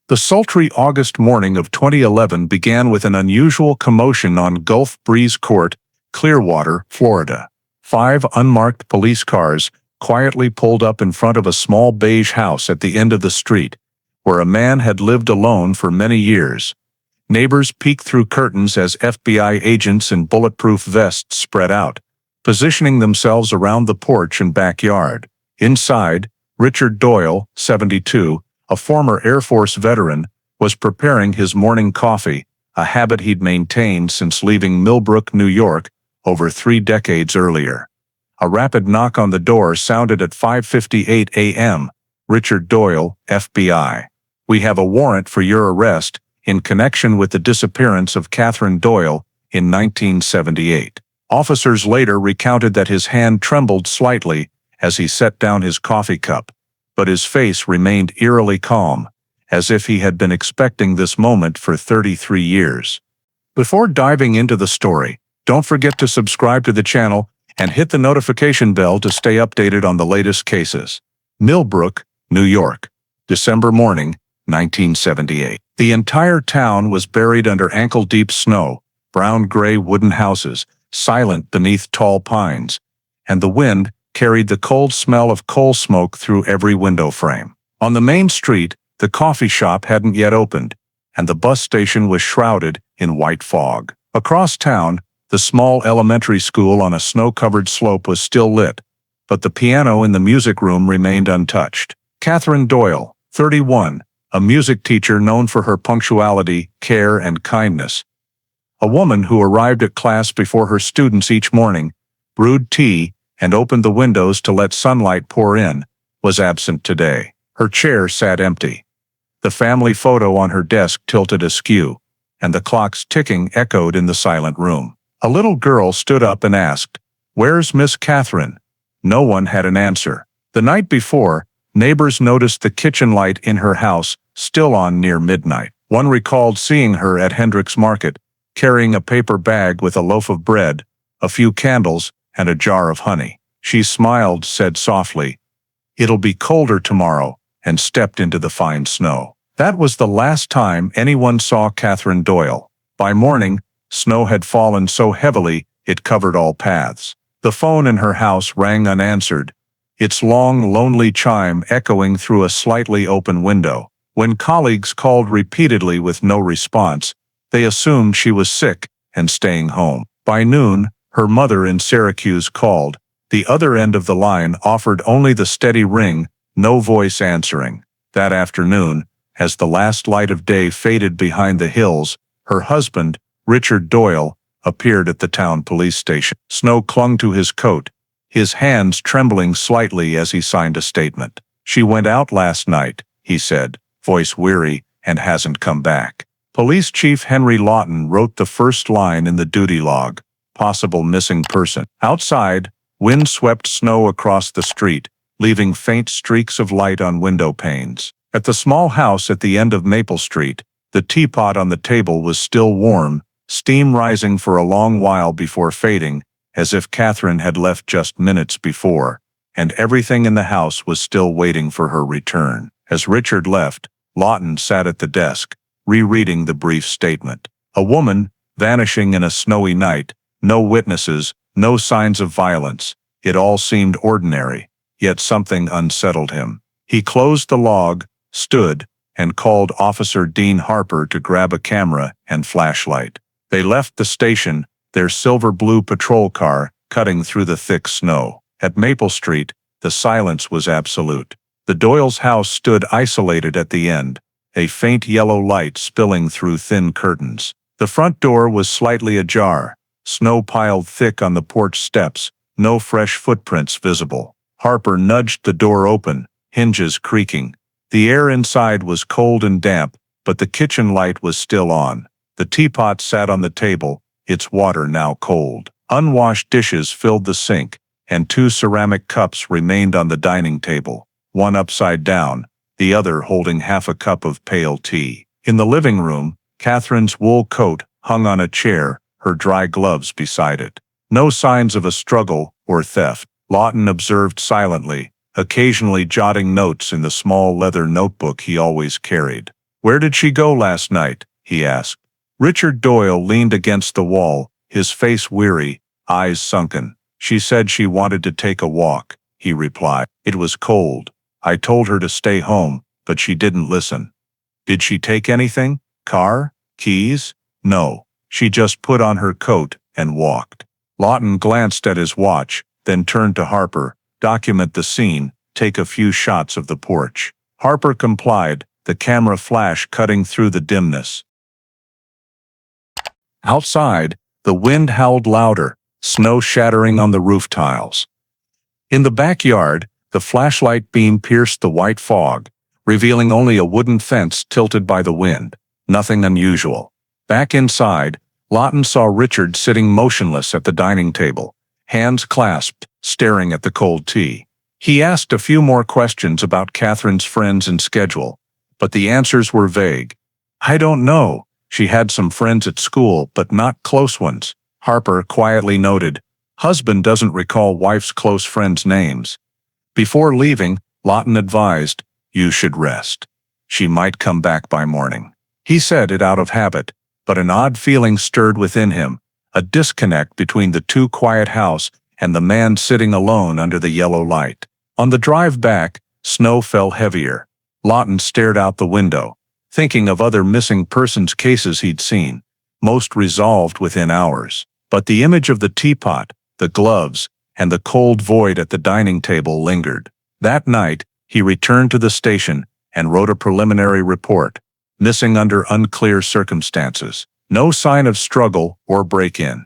The sultry August morning of 2011 began with an unusual commotion on Gulf Breeze Court, Clearwater, Florida. 5 unmarked police cars quietly pulled up in front of a small beige house at the end of the street, where a man had lived alone for many years. Neighbors peeked through curtains as FBI agents in bulletproof vests spread out, positioning themselves around the porch and backyard. Inside, Richard Doyle, 72, a former Air Force veteran, was preparing his morning coffee, a habit he'd maintained since leaving Millbrook, New York, over 3 decades earlier. A rapid knock on the door sounded at 5:58 a.m. Richard Doyle, FBI. "We have a warrant for your arrest in connection with the disappearance of Catherine Doyle in 1978. Officers later recounted that his hand trembled slightly as he set down his coffee cup, but his face remained eerily calm, as if he had been expecting this moment for 33 years. Before diving into the story, don't forget to subscribe to the channel and hit the notification bell to stay updated on the latest cases. Millbrook, New York. December morning, 1978. The entire town was buried under ankle-deep snow, brown-gray wooden houses, silent beneath tall pines, and the wind carried the cold smell of coal smoke through every window frame. On the main street, the coffee shop hadn't yet opened, and the bus station was shrouded in white fog. Across town, the small elementary school on a snow-covered slope was still lit, but the piano in the music room remained untouched. Catherine Doyle, 31, a music teacher known for her punctuality, care, and kindness. A woman who arrived at class before her students each morning, brewed tea, and opened the windows to let sunlight pour in, was absent today. Her chair sat empty. The family photo on her desk tilted askew, and the clock's ticking echoed in the silent room. A little girl stood up and asked, "Where's Miss Catherine?" No one had an answer. The night before, neighbors noticed the kitchen light in her house still on near midnight. One recalled seeing her at Hendrick's Market, carrying a paper bag with a loaf of bread, a few candles, and a jar of honey. She smiled, said softly, "It'll be colder tomorrow," and stepped into the fine snow. That was the last time anyone saw Catherine Doyle. By morning, snow had fallen so heavily it covered all paths. The phone in her house rang unanswered, its long, lonely chime echoing through a slightly open window. When colleagues called repeatedly with no response, they assumed she was sick and staying home. By noon, her mother in Syracuse called. The other end of the line offered only the steady ring, no voice answering. That afternoon, as the last light of day faded behind the hills, her husband, Richard Doyle, appeared at the town police station. Snow clung to his coat, his hands trembling slightly as he signed a statement. "She went out last night," he said, voice weary, "and hasn't come back." Police Chief Henry Lawton wrote the first line in the duty log, "Possible missing person." Outside, wind swept snow across the street, leaving faint streaks of light on window panes. At the small house at the end of Maple Street, the teapot on the table was still warm, steam rising for a long while before fading, as if Catherine had left just minutes before, and everything in the house was still waiting for her return. As Richard left, Lawton sat at the desk, rereading the brief statement. A woman, vanishing in a snowy night, no witnesses, no signs of violence. It all seemed ordinary, yet something unsettled him. He closed the log, stood, and called Officer Dean Harper to grab a camera and flashlight. They left the station, their silver-blue patrol car cutting through the thick snow. At Maple Street, the silence was absolute. The Doyles' house stood isolated at the end, a faint yellow light spilling through thin curtains. The front door was slightly ajar, snow piled thick on the porch steps, no fresh footprints visible. Harper nudged the door open, hinges creaking. The air inside was cold and damp, but the kitchen light was still on. The teapot sat on the table, its water now cold. Unwashed dishes filled the sink, and 2 ceramic cups remained on the dining table, one upside down, the other holding half a cup of pale tea. In the living room, Catherine's wool coat hung on a chair, her dry gloves beside it. No signs of a struggle or theft. Lawton observed silently, occasionally jotting notes in the small leather notebook he always carried. "Where did she go last night?" he asked. Richard Doyle leaned against the wall, his face weary, eyes sunken. "She said she wanted to take a walk," he replied. "It was cold. I told her to stay home, but she didn't listen." "Did she take anything? Car? Keys?" "No. She just put on her coat and walked." Lawton glanced at his watch, then turned to Harper. "Document the scene, take a few shots of the porch." Harper complied, the camera flash cutting through the dimness. Outside, the wind howled louder, snow shattering on the roof tiles. In the backyard, the flashlight beam pierced the white fog, revealing only a wooden fence tilted by the wind. Nothing unusual. Back inside, Lawton saw Richard sitting motionless at the dining table, hands clasped, staring at the cold tea. He asked a few more questions about Catherine's friends and schedule, but the answers were vague. "I don't know. She had some friends at school, but not close ones," Harper quietly noted. Husband doesn't recall wife's close friends' names. Before leaving, Lawton advised, "You should rest. She might come back by morning." He said it out of habit, but an odd feeling stirred within him, a disconnect between the too quiet house and the man sitting alone under the yellow light. On the drive back, snow fell heavier. Lawton stared out the window, thinking of other missing persons cases he'd seen, most resolved within hours. But the image of the teapot, the gloves, and the cold void at the dining table lingered. That night, he returned to the station and wrote a preliminary report. Missing under unclear circumstances. No sign of struggle or break-in.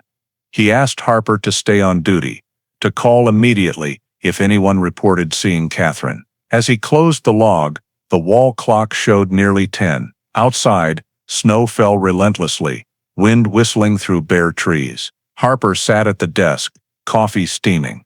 He asked Harper to stay on duty, to call immediately if anyone reported seeing Catherine. As he closed the log, the wall clock showed nearly 10. Outside, snow fell relentlessly, wind whistling through bare trees. Harper sat at the desk, coffee steaming.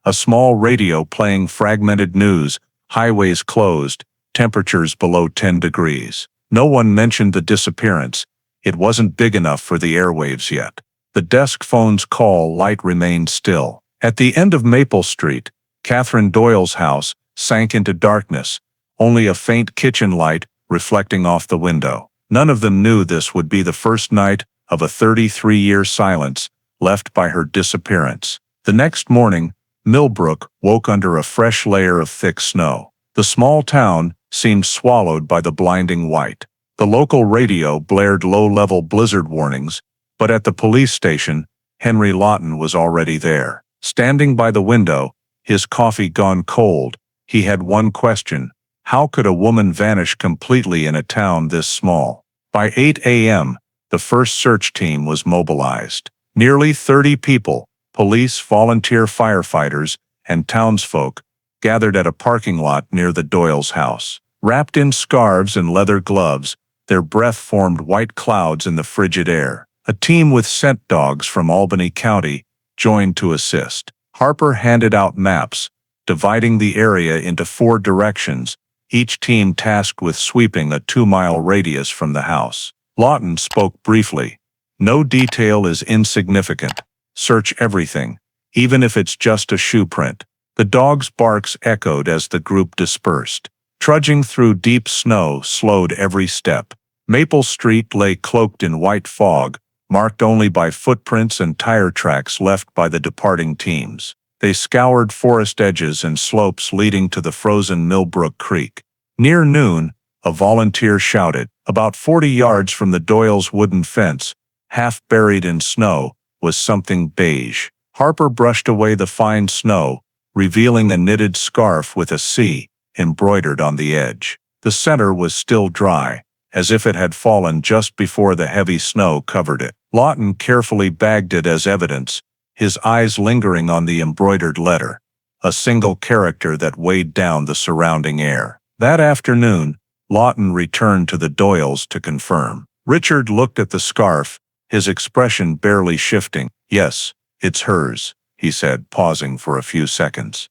A small radio playing fragmented news, highways closed, temperatures below 10 degrees. No one mentioned the disappearance. It wasn't big enough for the airwaves yet. The desk phone's call light remained still. At the end of Maple Street, Catherine Doyle's house sank into darkness, only a faint kitchen light reflecting off the window. None of them knew this would be the first night of a 33-year silence left by her disappearance. The next morning, Millbrook woke under a fresh layer of thick snow. The small town seemed swallowed by the blinding white. The local radio blared low-level blizzard warnings, but at the police station, Henry Lawton was already there. Standing by the window, his coffee gone cold, he had one question: how could a woman vanish completely in a town this small? By 8 a.m., the first search team was mobilized. Nearly 30 people, police, volunteer firefighters, and townsfolk, gathered at a parking lot near the Doyle's house. Wrapped in scarves and leather gloves, their breath formed white clouds in the frigid air. A team with scent dogs from Albany County joined to assist. Harper handed out maps, dividing the area into 4 directions, each team tasked with sweeping a 2-mile radius from the house. Lawton spoke briefly. "No detail is insignificant. Search everything, even if it's just a shoe print." The dog's barks echoed as the group dispersed. Trudging through deep snow slowed every step. Maple Street lay cloaked in white fog, marked only by footprints and tire tracks left by the departing teams. They scoured forest edges and slopes leading to the frozen Millbrook Creek. Near noon, a volunteer shouted. About 40 yards from the Doyle's wooden fence, half buried in snow, was something beige. Harper brushed away the fine snow, revealing a knitted scarf with a C embroidered on the edge. The center was still dry, as if it had fallen just before the heavy snow covered it. Lawton carefully bagged it as evidence, his eyes lingering on the embroidered letter, a single character that weighed down the surrounding air. That afternoon, Lawton returned to the Doyles to confirm. Richard looked at the scarf, his expression barely shifting. "Yes, it's hers," he said, pausing for a few seconds.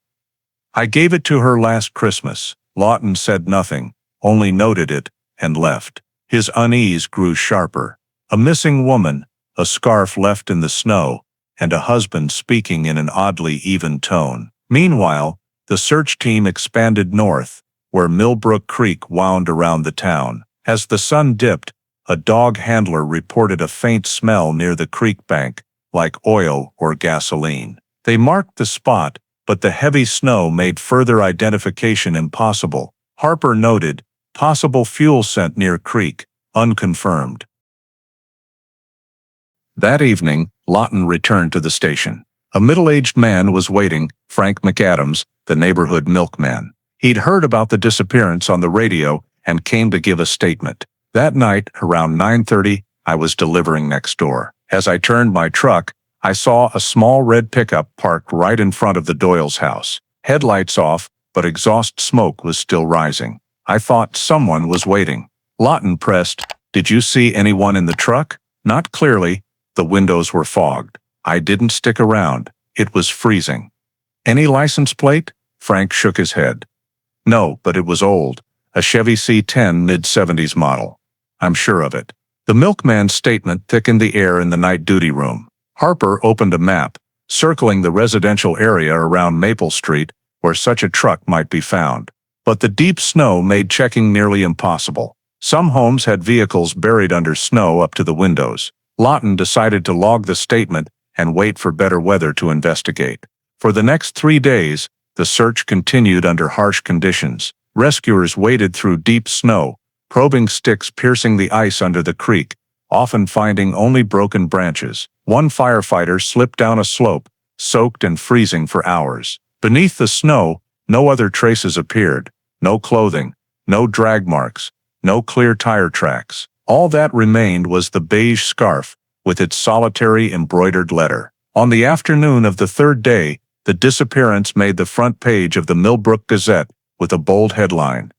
"I gave it to her last Christmas." Lawton said nothing, only noted it, and left. His unease grew sharper. A missing woman, a scarf left in the snow, and a husband speaking in an oddly even tone. Meanwhile, the search team expanded north, where Millbrook Creek wound around the town. As the sun dipped, a dog handler reported a faint smell near the creek bank, like oil or gasoline. They marked the spot, but the heavy snow made further identification impossible. Harper noted, possible fuel scent near creek, unconfirmed. That evening, Lawton returned to the station. A middle-aged man was waiting, Frank McAdams, the neighborhood milkman. He'd heard about the disappearance on the radio and came to give a statement. That night, around 9:30, I was delivering next door. As I turned my truck, I saw a small red pickup parked right in front of the Doyle's house. Headlights off, but exhaust smoke was still rising. I thought someone was waiting. Lawton pressed, "Did you see anyone in the truck?" "Not clearly. The windows were fogged. I didn't stick around. It was freezing." "Any license plate?" Frank shook his head. "No, but it was old. A Chevy C10 mid-70s model. I'm sure of it." The milkman's statement thickened the air in the night duty room. Harper opened a map, circling the residential area around Maple Street where such a truck might be found. But the deep snow made checking nearly impossible. Some homes had vehicles buried under snow up to the windows. Lawton decided to log the statement and wait for better weather to investigate. For the next 3 days, the search continued under harsh conditions. Rescuers waded through deep snow, probing sticks piercing the ice under the creek, often finding only broken branches. One firefighter slipped down a slope, soaked and freezing for hours. Beneath the snow, no other traces appeared. No clothing, no drag marks, no clear tire tracks. All that remained was the beige scarf, with its solitary embroidered letter. On the afternoon of the third day, the disappearance made the front page of the Millbrook Gazette with a bold headline,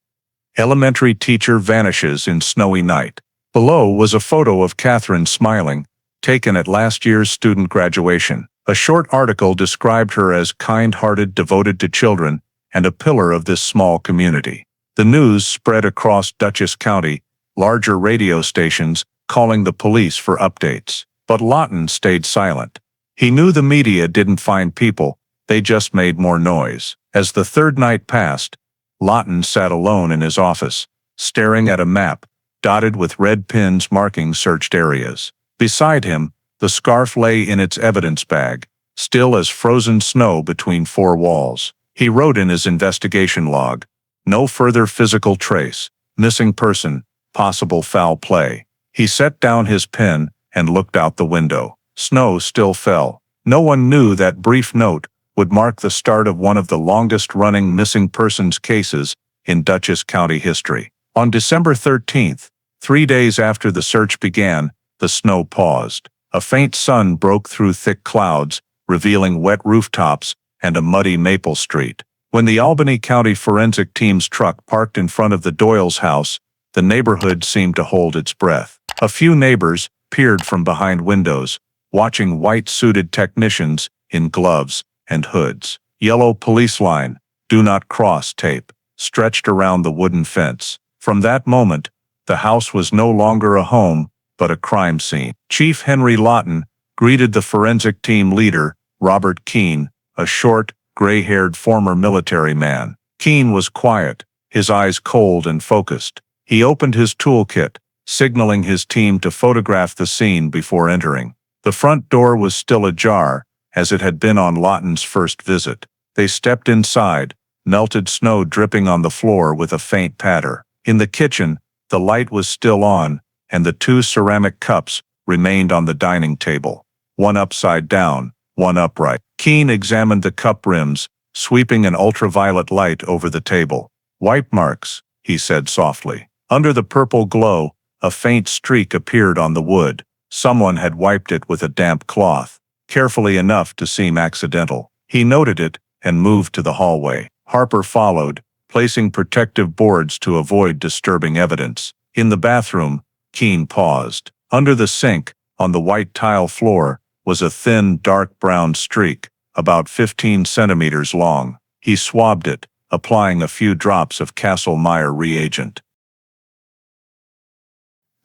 "Elementary Teacher Vanishes in Snowy Night." Below was a photo of Catherine smiling, taken at last year's student graduation. A short article described her as kind-hearted, devoted to children, and a pillar of this small community. The news spread across Dutchess County, larger radio stations calling the police for updates. But Lawton stayed silent. He knew the media didn't find people, they just made more noise. As the third night passed, Lawton sat alone in his office, staring at a map, dotted with red pins marking searched areas. Beside him, the scarf lay in its evidence bag, still as frozen snow between four walls. He wrote in his investigation log, "No further physical trace, missing person, possible foul play." He set down his pen and looked out the window. Snow still fell. No one knew that brief note would mark the start of one of the longest-running missing persons cases in Dutchess County history. On December 13th, 3 days after the search began, the snow paused. A faint sun broke through thick clouds, revealing wet rooftops and a muddy Maple Street. When the Albany County forensic team's truck parked in front of the Doyle's house, the neighborhood seemed to hold its breath. A few neighbors peered from behind windows, watching white-suited technicians in gloves and hoods. Yellow police line, "Do not cross" tape, stretched around the wooden fence. From that moment, the house was no longer a home, but a crime scene. Chief Henry Lawton greeted the forensic team leader, Robert Keene, a short, gray-haired former military man. Keene was quiet, his eyes cold and focused. He opened his toolkit, signaling his team to photograph the scene before entering. The front door was still ajar, as it had been on Lawton's first visit. They stepped inside, melted snow dripping on the floor with a faint patter. In the kitchen, the light was still on, and the 2 ceramic cups remained on the dining table, one upside down, one upright. Keene examined the cup rims, sweeping an ultraviolet light over the table. "Wipe marks," he said softly. Under the purple glow, a faint streak appeared on the wood. Someone had wiped it with a damp cloth, carefully enough to seem accidental. He noted it and moved to the hallway. Harper followed, placing protective boards to avoid disturbing evidence. In the bathroom, Keene paused. Under the sink, on the white tile floor, was a thin, dark brown streak, about 15 centimeters long. He swabbed it, applying a few drops of Castle-Meyer reagent.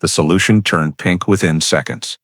The solution turned pink within seconds.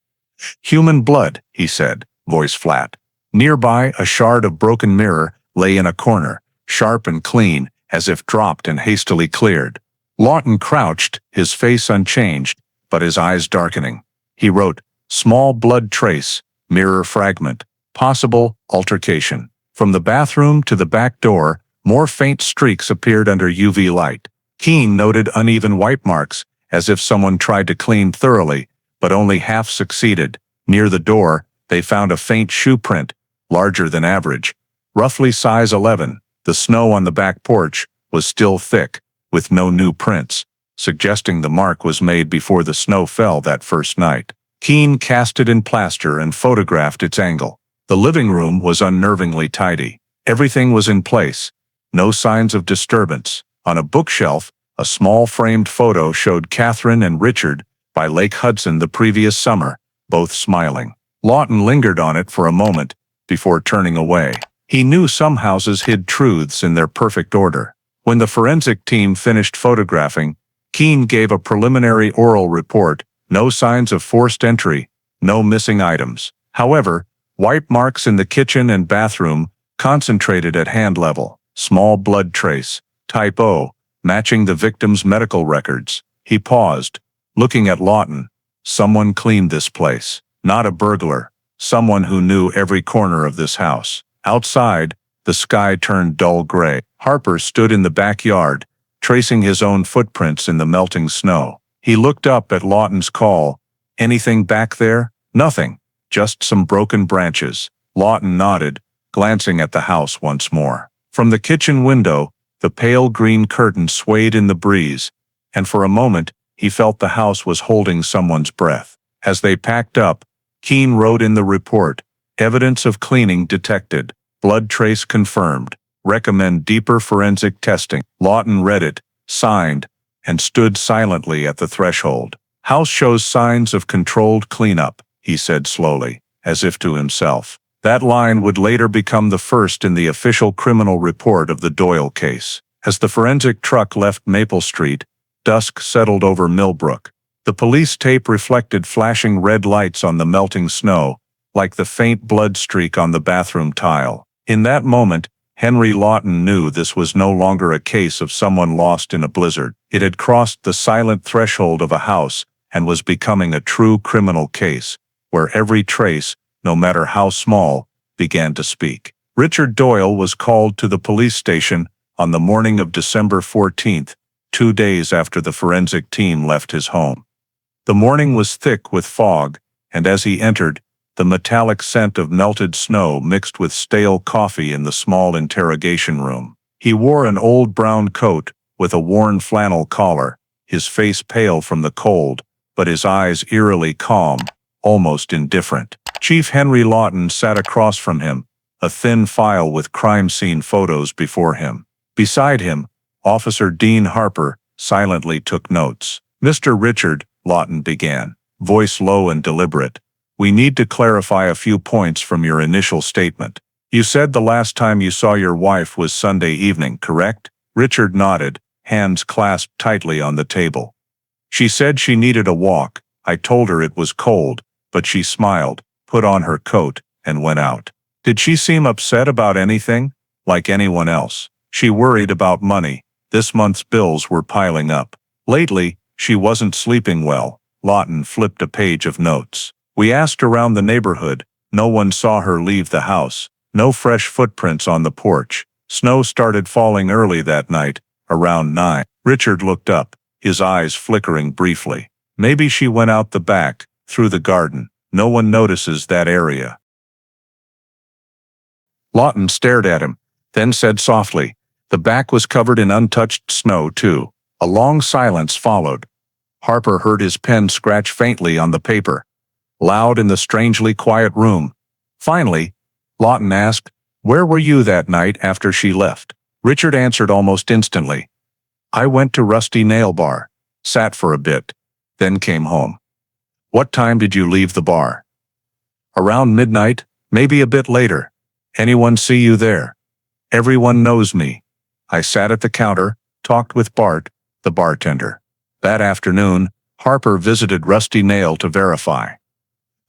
"Human blood," he said, voice flat. Nearby, a shard of broken mirror lay in a corner, sharp and clean, as if dropped and hastily cleared. Lawton crouched, his face unchanged, but his eyes darkening. He wrote, "Small blood trace, mirror fragment, possible altercation." From the bathroom to the back door, more faint streaks appeared under UV light. Keene noted uneven wipe marks, as if someone tried to clean thoroughly, but only half succeeded. Near the door, they found a faint shoe print, larger than average, roughly size 11. The snow on the back porch was still thick, with no new prints, suggesting the mark was made before the snow fell that first night. Keene cast it in plaster and photographed its angle. The living room was unnervingly tidy. Everything was in place. No signs of disturbance. On a bookshelf, a small framed photo showed Catherine and Richard by Lake Hudson the previous summer, both smiling. Lawton lingered on it for a moment before turning away. He knew some houses hid truths in their perfect order. When the forensic team finished photographing, Keene gave a preliminary oral report. No signs of forced entry, no missing items. However, wipe marks in the kitchen and bathroom concentrated at hand level. Small blood trace, type O, matching the victim's medical records. He paused, looking at Lawton. Someone cleaned this place. Not a burglar. Someone who knew every corner of this house. Outside, the sky turned dull gray. Harper stood in the backyard, tracing his own footprints in the melting snow. He looked up at Lawton's call. "Anything back there?" "Nothing. Just some broken branches." Lawton nodded, glancing at the house once more. From the kitchen window, the pale green curtain swayed in the breeze, and for a moment, he felt the house was holding someone's breath. As they packed up, Keene wrote in the report, "Evidence of cleaning detected. Blood trace confirmed. Recommend deeper forensic testing." Lawton read it, signed, and stood silently at the threshold. "House shows signs of controlled cleanup," he said slowly, as if to himself. That line would later become the first in the official criminal report of the Doyle case. As the forensic truck left Maple Street, dusk settled over Millbrook. The police tape reflected flashing red lights on the melting snow, like the faint blood streak on the bathroom tile. In that moment, Henry Lawton knew this was no longer a case of someone lost in a blizzard. It had crossed the silent threshold of a house and was becoming a true criminal case, where every trace, no matter how small, began to speak. Richard Doyle was called to the police station on the morning of December 14th, 2 days after the forensic team left his home. The morning was thick with fog, and as he entered, the metallic scent of melted snow mixed with stale coffee in the small interrogation room. He wore an old brown coat with a worn flannel collar, his face pale from the cold, but his eyes eerily calm, almost indifferent. Chief Henry Lawton sat across from him, a thin file with crime scene photos before him. Beside him, Officer Dean Harper silently took notes. "Mr. Richard," Lawton began, voice low and deliberate, "we need to clarify a few points from your initial statement. You said the last time you saw your wife was Sunday evening, correct?" Richard nodded, hands clasped tightly on the table. "She said she needed a walk. I told her it was cold, but she smiled, put on her coat, and went out. Did she seem upset about anything? Like anyone else? She worried about money. This month's bills were piling up. Lately, she wasn't sleeping well." Lawton flipped a page of notes. "We asked around the neighborhood. No one saw her leave the house. No fresh footprints on the porch. Snow started falling early that night, around 9. Richard looked up, his eyes flickering briefly. "Maybe she went out the back, through the garden. No one notices that area." Lawton stared at him, then said softly, "The back was covered in untouched snow, too." A long silence followed. Harper heard his pen scratch faintly on the paper, loud in the strangely quiet room. Finally, Lawton asked, "Where were you that night after she left?" Richard answered almost instantly, "I went to Rusty Nail Bar, sat for a bit, then came home." "What time did you leave the bar?" "Around midnight, maybe a bit later." "Anyone see you there?" "Everyone knows me. I sat at the counter, talked with Bart, the bartender." That afternoon, Harper visited Rusty Nail to verify.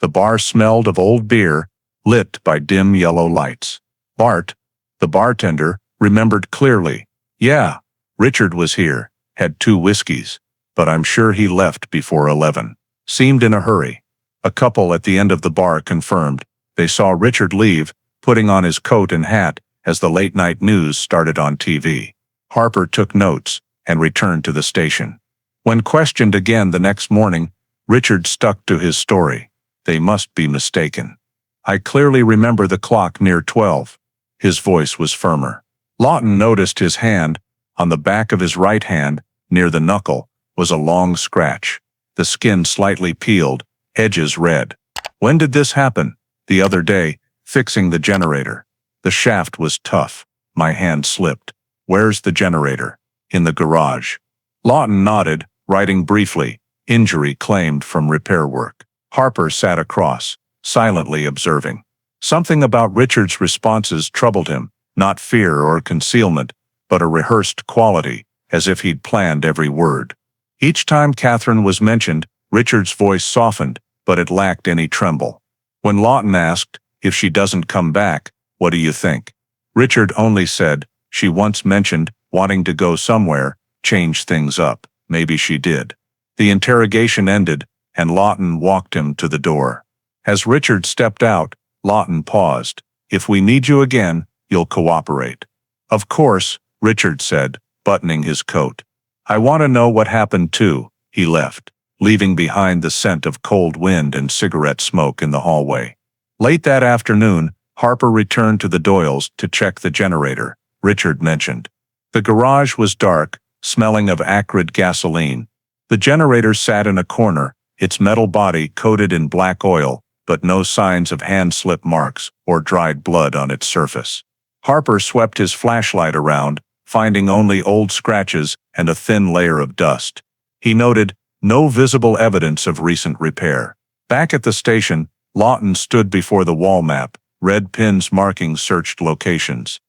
The bar smelled of old beer, lit by dim yellow lights. Bart, the bartender, remembered clearly. "Yeah, Richard was here. had 2 whiskeys, but I'm sure he left before 11. Seemed in a hurry. A couple at the end of the bar confirmed they saw Richard leave, putting on his coat and hat as the late-night news started on TV. Harper took notes and returned to the station. When questioned again the next morning, Richard stuck to his story. They must be mistaken. I clearly remember the clock near 12. His voice was firmer. Lawton noticed his hand. On the back of his right hand, near the knuckle, was a long scratch. The skin slightly peeled, edges red. When did this happen? The other day, fixing the generator. The shaft was tough. My hand slipped. Where's the generator? In the garage. Lawton nodded, writing briefly, injury claimed from repair work. Harper sat across, silently observing. Something about Richard's responses troubled him, not fear or concealment, but a rehearsed quality, as if he'd planned every word. Each time Catherine was mentioned, Richard's voice softened, but it lacked any tremble. When Lawton asked, if she doesn't come back, what do you think? Richard only said, she once mentioned wanting to go somewhere, change things up. Maybe she did. The interrogation ended, and Lawton walked him to the door. As Richard stepped out, Lawton paused. If we need you again, you'll cooperate. Of course, Richard said, buttoning his coat. I want to know what happened too. He left, leaving behind the scent of cold wind and cigarette smoke in the hallway. Late that afternoon, Harper returned to the Doyles to check the generator, Richard mentioned. The garage was dark, smelling of acrid gasoline. The generator sat in a corner, its metal body coated in black oil, but no signs of hand slip marks or dried blood on its surface. Harper swept his flashlight around, finding only old scratches and a thin layer of dust. He noted no visible evidence of recent repair. Back at the station, Lawton stood before the wall map, red pins marking searched locations.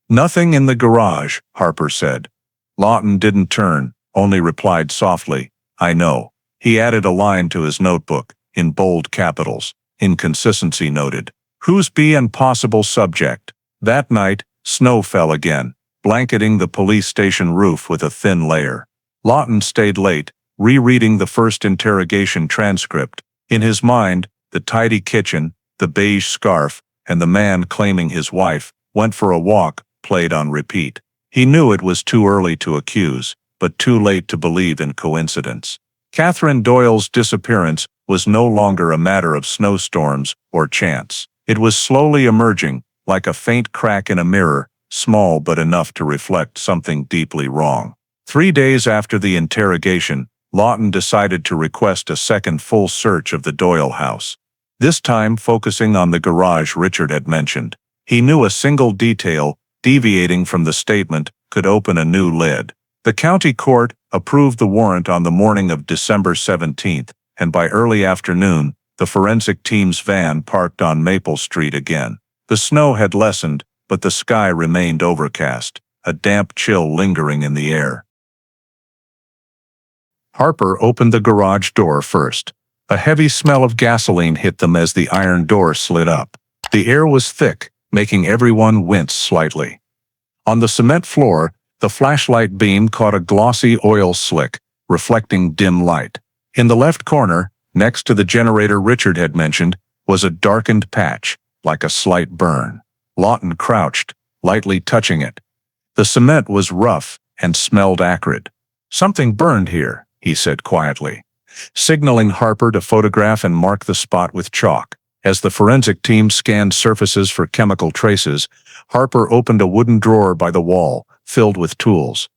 Nothing in the garage, Harper said. Lawton didn't turn, only replied softly, I know. He added a line to his notebook, in bold capitals, inconsistency noted. Who's be and possible subject? That night, snow fell again, blanketing the police station roof with a thin layer. Lawton stayed late, rereading the first interrogation transcript. In his mind, the tidy kitchen, the beige scarf, and the man claiming his wife went for a walk played on repeat. He knew it was too early to accuse, but too late to believe in coincidence. Catherine Doyle's disappearance was no longer a matter of snowstorms or chance. It was slowly emerging, like a faint crack in a mirror, small but enough to reflect something deeply wrong. 3 days after the interrogation, Lawton decided to request a second full search of the Doyle house. This time focusing on the garage Richard had mentioned. He knew a single detail, deviating from the statement, could open a new lid. The county court approved the warrant on the morning of December 17th, and by early afternoon, the forensic team's van parked on Maple Street again. The snow had lessened, but the sky remained overcast, a damp chill lingering in the air. Harper opened the garage door first. A heavy smell of gasoline hit them as the iron door slid up. The air was thick, making everyone wince slightly. On the cement floor, the flashlight beam caught a glossy oil slick, reflecting dim light. In the left corner, next to the generator Richard had mentioned, was a darkened patch, like a slight burn. Lawton crouched, lightly touching it. The cement was rough and smelled acrid. Something burned here, he said quietly, signaling Harper to photograph and mark the spot with chalk. As the forensic team scanned surfaces for chemical traces, Harper opened a wooden drawer by the wall, filled with tools.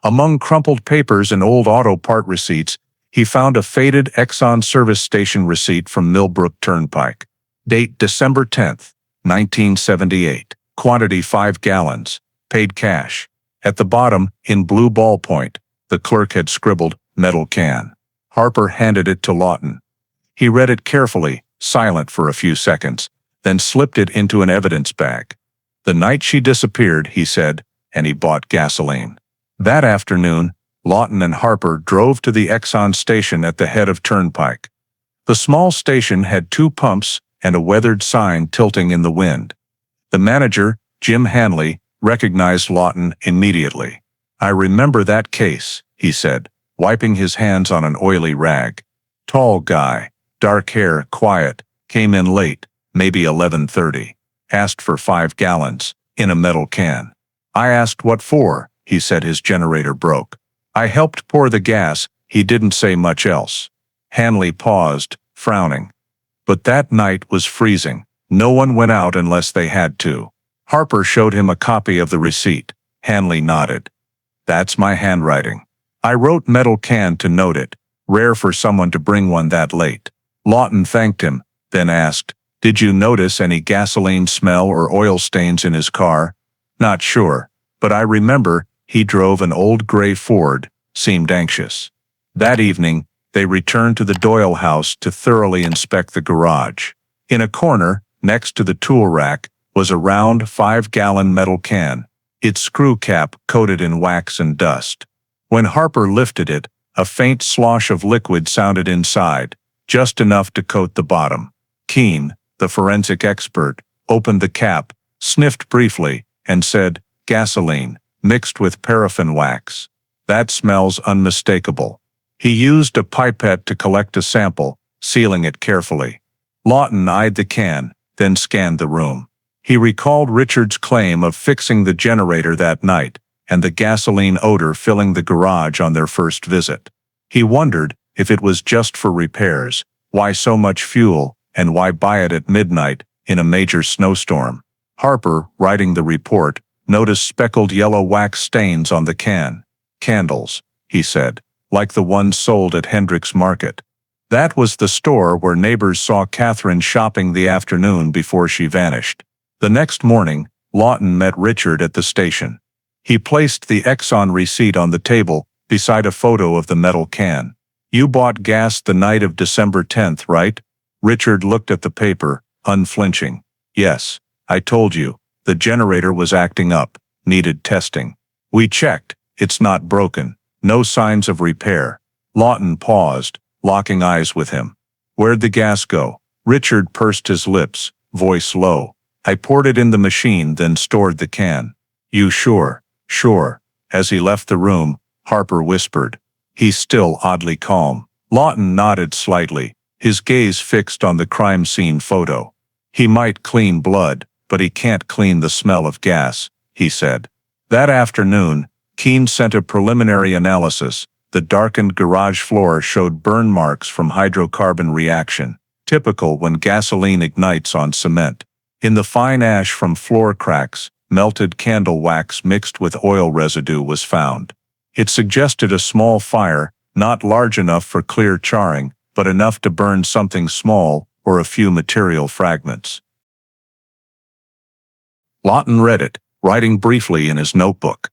Among crumpled papers and old auto part receipts, he found a faded Exxon service station receipt from Millbrook Turnpike. Date December 10th, 1978. Quantity 5 gallons. Paid cash. At the bottom, in blue ballpoint, the clerk had scribbled, metal can. Harper handed it to Lawton. He read it carefully, silent for a few seconds, then slipped it into an evidence bag. The night she disappeared, he said, and he bought gasoline. That afternoon, Lawton and Harper drove to the Exxon station at the head of Turnpike. The small station had 2 pumps and a weathered sign tilting in the wind. The manager, Jim Hanley, recognized Lawton immediately. I remember that case, he said, wiping his hands on an oily rag. Tall guy, dark hair, quiet, came in late, maybe 11:30. Asked for 5 gallons, in a metal can. I asked what for, he said his generator broke. I helped pour the gas, he didn't say much else. Hanley paused, frowning. But that night was freezing. No one went out unless they had to. Harper showed him a copy of the receipt. Hanley nodded. That's my handwriting. I wrote metal can to note it. Rare for someone to bring one that late. Lawton thanked him, then asked, did you notice any gasoline smell or oil stains in his car? Not sure, but I remember he drove an old gray Ford, seemed anxious. That evening, they returned to the Doyle house to thoroughly inspect the garage. In a corner, next to the tool rack, was a round 5-gallon metal can, its screw cap coated in wax and dust. When Harper lifted it, a faint slosh of liquid sounded inside, just enough to coat the bottom. Keene, the forensic expert, opened the cap, sniffed briefly, and said, gasoline, mixed with paraffin wax. That smells unmistakable. He used a pipette to collect a sample, sealing it carefully. Lawton eyed the can, then scanned the room. He recalled Richard's claim of fixing the generator that night, and the gasoline odor filling the garage on their first visit. He wondered if it was just for repairs, why so much fuel, and why buy it at midnight, in a major snowstorm. Harper, writing the report, noticed speckled yellow wax stains on the can. Candles, he said, like the ones sold at Hendrick's Market. That was the store where neighbors saw Catherine shopping the afternoon before she vanished. The next morning, Lawton met Richard at the station. He placed the Exxon receipt on the table, beside a photo of the metal can. You bought gas the night of December 10th, right? Richard looked at the paper, unflinching. Yes, I told you, the generator was acting up, needed testing. We checked, it's not broken, no signs of repair. Lawton paused, locking eyes with him. Where'd the gas go? Richard pursed his lips, voice low. I poured it in the machine, then stored the can. You sure? Sure. As he left the room, Harper whispered. He's still oddly calm. Lawton nodded slightly, his gaze fixed on the crime scene photo. He might clean blood, but he can't clean the smell of gas, he said. That afternoon, Keene sent a preliminary analysis. The darkened garage floor showed burn marks from hydrocarbon reaction, typical when gasoline ignites on cement. In the fine ash from floor cracks, melted candle wax mixed with oil residue was found. It suggested a small fire, not large enough for clear charring, but enough to burn something small or a few material fragments. Lawton read it, writing briefly in his notebook.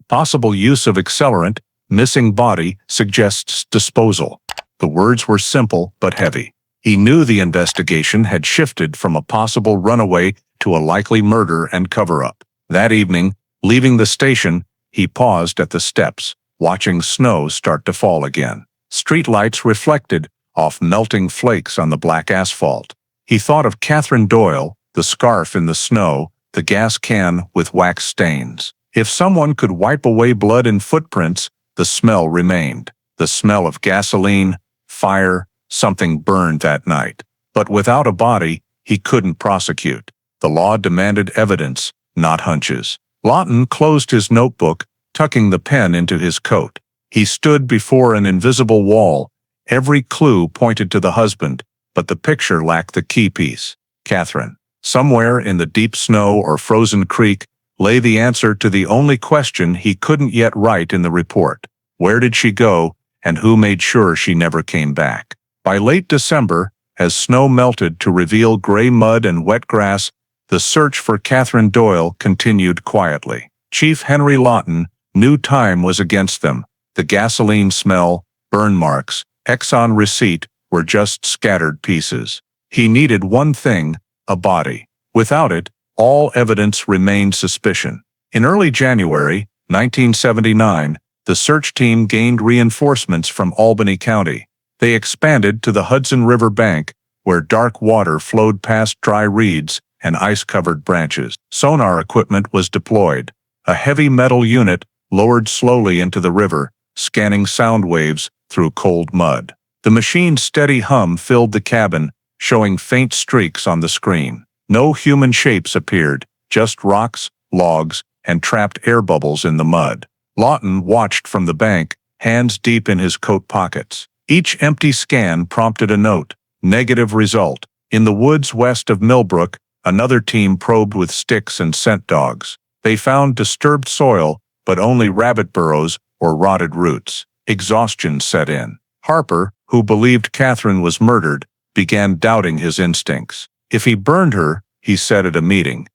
Possible use of accelerant, missing body, suggests disposal. The words were simple but heavy. He knew the investigation had shifted from a possible runaway to a likely murder and cover-up. That evening, leaving the station, he paused at the steps, watching snow start to fall again. Streetlights reflected off melting flakes on the black asphalt. He thought of Catherine Doyle, the scarf in the snow, the gas can with wax stains. If someone could wipe away blood and footprints, the smell remained. The smell of gasoline, fire, something burned that night. But without a body, he couldn't prosecute. The law demanded evidence, not hunches. Lawton closed his notebook, tucking the pen into his coat. He stood before an invisible wall. Every clue pointed to the husband, but the picture lacked the key piece. Catherine. Somewhere in the deep snow or frozen creek lay the answer to the only question he couldn't yet write in the report. Where did she go, and who made sure she never came back? By late December, as snow melted to reveal gray mud and wet grass, the search for Catherine Doyle continued quietly. Chief Henry Lawton knew time was against them. The gasoline smell, burn marks, Exxon receipt were just scattered pieces. He needed one thing, a body. Without it, all evidence remained suspicion. In early January, 1979, the search team gained reinforcements from Albany County. They expanded to the Hudson River bank, where dark water flowed past dry reeds and ice-covered branches. Sonar equipment was deployed. A heavy metal unit, lowered slowly into the river, scanning sound waves through cold mud. The machine's steady hum filled the cabin, showing faint streaks on the screen. No human shapes appeared, just rocks, logs, and trapped air bubbles in the mud. Lawton watched from the bank, hands deep in his coat pockets. Each empty scan prompted a note. Negative result. In the woods west of Millbrook, another team probed with sticks and scent dogs. They found disturbed soil, but only rabbit burrows or rotted roots. Exhaustion set in. Harper, who believed Catherine was murdered, began doubting his instincts. If he burned her, he said at a meeting,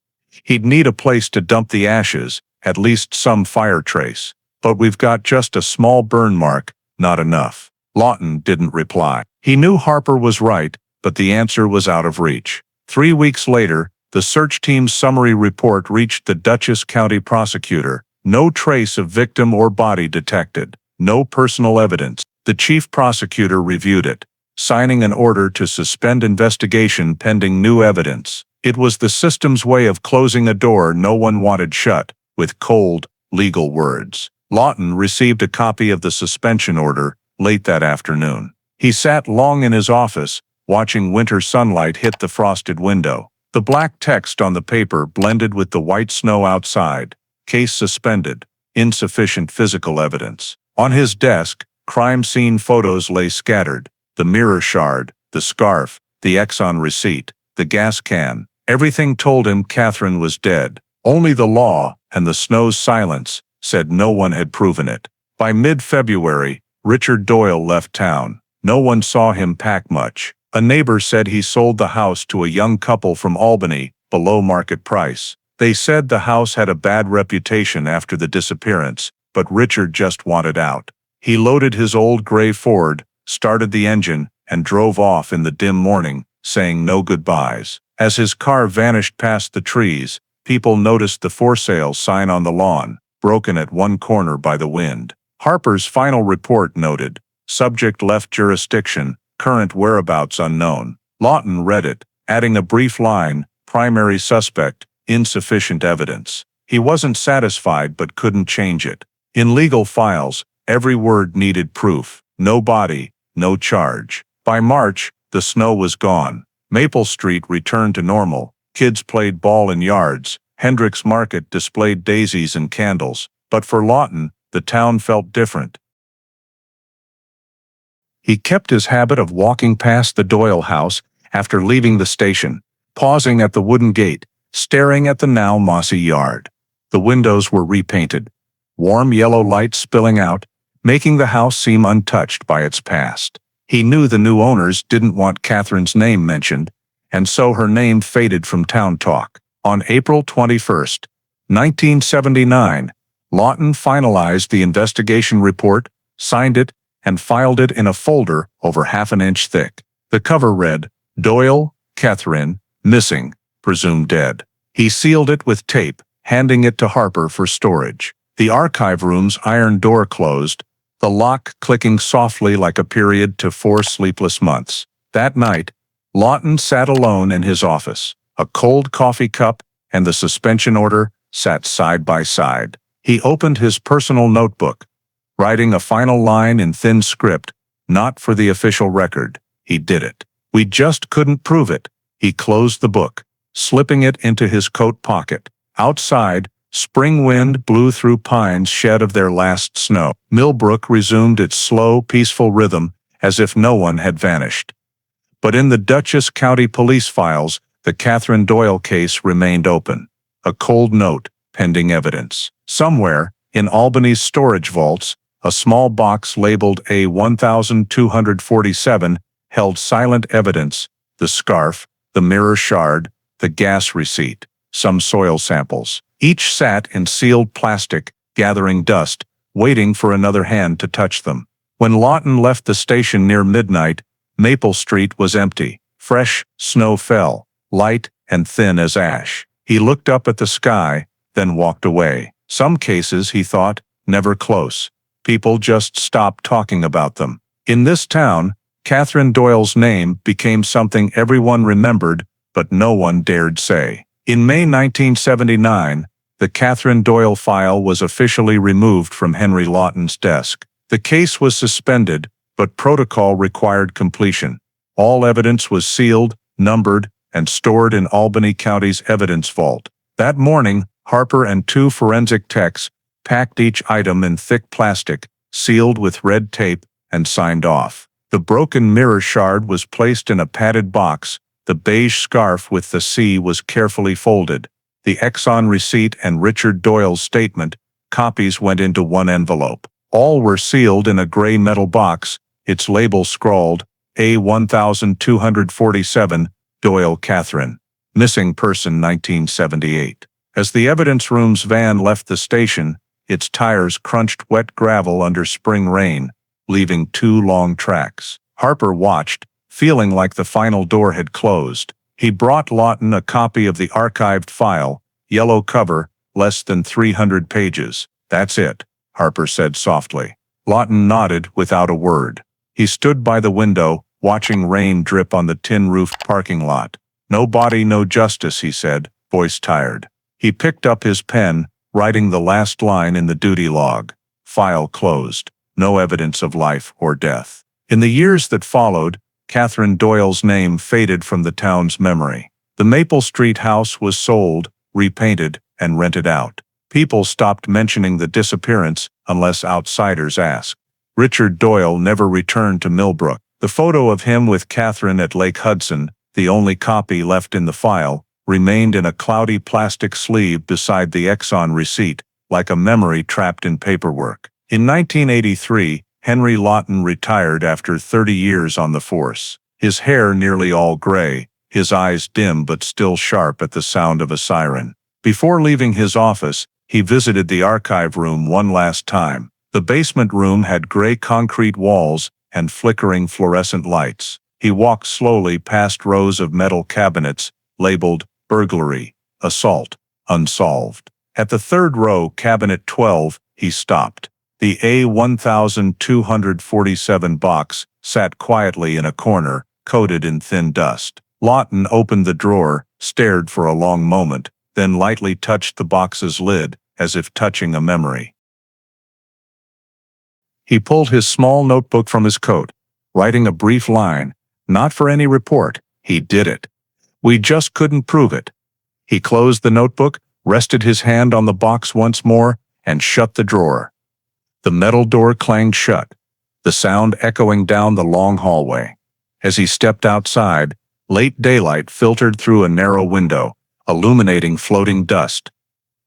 he'd need a place to dump the ashes, at least some fire trace. But we've got just a small burn mark, not enough. Lawton didn't reply. He knew Harper was right, but the answer was out of reach. 3 weeks later, the search team's summary report reached the Dutchess County prosecutor. No trace of victim or body detected. No personal evidence. The chief prosecutor reviewed it, signing an order to suspend investigation pending new evidence. It was the system's way of closing a door no one wanted shut, with cold, legal words. Lawton received a copy of the suspension order late that afternoon. He sat long in his office, watching winter sunlight hit the frosted window. The black text on the paper blended with the white snow outside. Case suspended. Insufficient physical evidence. On his desk, crime scene photos lay scattered. The mirror shard, the scarf, the Exxon receipt, the gas can. Everything told him Catherine was dead. Only the law, and the snow's silence, said no one had proven it. By mid-February, Richard Doyle left town. No one saw him pack much. A neighbor said he sold the house to a young couple from Albany, below market price. They said the house had a bad reputation after the disappearance, but Richard just wanted out. He loaded his old gray Ford, started the engine, and drove off in the dim morning, saying no goodbyes. As his car vanished past the trees, people noticed the for sale sign on the lawn, broken at one corner by the wind. Harper's final report noted, subject left jurisdiction, current whereabouts unknown. Lawton read it, adding a brief line, primary suspect, insufficient evidence. He wasn't satisfied but couldn't change it. In legal files, every word needed proof. No body, no charge. By March, the snow was gone. Maple Street returned to normal. Kids played ball in yards. Hendricks Market displayed daisies and candles. But for Lawton, the town felt different. He kept his habit of walking past the Doyle house after leaving the station, pausing at the wooden gate, staring at the now mossy yard. The windows were repainted, warm yellow light spilling out, making the house seem untouched by its past. He knew the new owners didn't want Catherine's name mentioned, and so her name faded from town talk. On April 21, 1979, Lawton finalized the investigation report, signed it, and filed it in a folder over half an inch thick. The cover read, Doyle, Catherine, missing, presumed dead. He sealed it with tape, handing it to Harper for storage. The archive room's iron door closed, the lock clicking softly like a period to 4 sleepless months. That night, Lawton sat alone in his office. A cold coffee cup and the suspension order sat side by side. He opened his personal notebook, writing a final line in thin script, not for the official record. He did it. We just couldn't prove it. He closed the book, slipping it into his coat pocket. Outside, spring wind blew through pines shed of their last snow. Millbrook resumed its slow, peaceful rhythm as if no one had vanished. But in the Dutchess County police files, the Catherine Doyle case remained open. A cold note, pending evidence. Somewhere, in Albany's storage vaults, a small box labeled A1247 held silent evidence, the scarf, the mirror shard, the gas receipt, some soil samples. Each sat in sealed plastic, gathering dust, waiting for another hand to touch them. When Lawton left the station near midnight, Maple Street was empty. Fresh snow fell, light and thin as ash. He looked up at the sky, then walked away. Some cases, he thought, never close. People just stopped talking about them. In this town, Catherine Doyle's name became something everyone remembered, but no one dared say. In May 1979, the Catherine Doyle file was officially removed from Henry Lawton's desk. The case was suspended, but protocol required completion. All evidence was sealed, numbered, and stored in Albany County's evidence vault. That morning, Harper and 2 forensic techs packed each item in thick plastic, sealed with red tape, and signed off. The broken mirror shard was placed in a padded box. The beige scarf with the C was carefully folded. The Exxon receipt and Richard Doyle's statement, copies went into one envelope. All were sealed in a gray metal box, its label scrawled, A1247, Doyle Catherine. Missing person 1978. As the evidence room's van left the station, its tires crunched wet gravel under spring rain, leaving 2 long tracks. Harper watched, feeling like the final door had closed. He brought Lawton a copy of the archived file, yellow cover, less than 300 pages. "That's it," Harper said softly. Lawton nodded without a word. He stood by the window, watching rain drip on the tin-roofed parking lot. "No body, no justice," he said, voice tired. He picked up his pen, writing the last line in the duty log. File closed. No evidence of life or death. In the years that followed, Catherine Doyle's name faded from the town's memory. The Maple Street house was sold, repainted, and rented out. People stopped mentioning the disappearance unless outsiders asked. Richard Doyle never returned to Millbrook. The photo of him with Catherine at Lake Hudson, the only copy left in the file, remained in a cloudy plastic sleeve beside the Exxon receipt, like a memory trapped in paperwork. In 1983, Henry Lawton retired after 30 years on the force. His hair nearly all gray, his eyes dim but still sharp at the sound of a siren. Before leaving his office, he visited the archive room one last time. The basement room had gray concrete walls and flickering fluorescent lights. He walked slowly past rows of metal cabinets, labeled burglary, assault, unsolved. At the 3rd row, cabinet 12, he stopped. The A1247 box sat quietly in a corner, coated in thin dust. Lawton opened the drawer, stared for a long moment, then lightly touched the box's lid, as if touching a memory. He pulled his small notebook from his coat, writing a brief line. Not for any report. He did it. We just couldn't prove it. He closed the notebook, rested his hand on the box once more, and shut the drawer. The metal door clanged shut, the sound echoing down the long hallway. As he stepped outside, late daylight filtered through a narrow window, illuminating floating dust.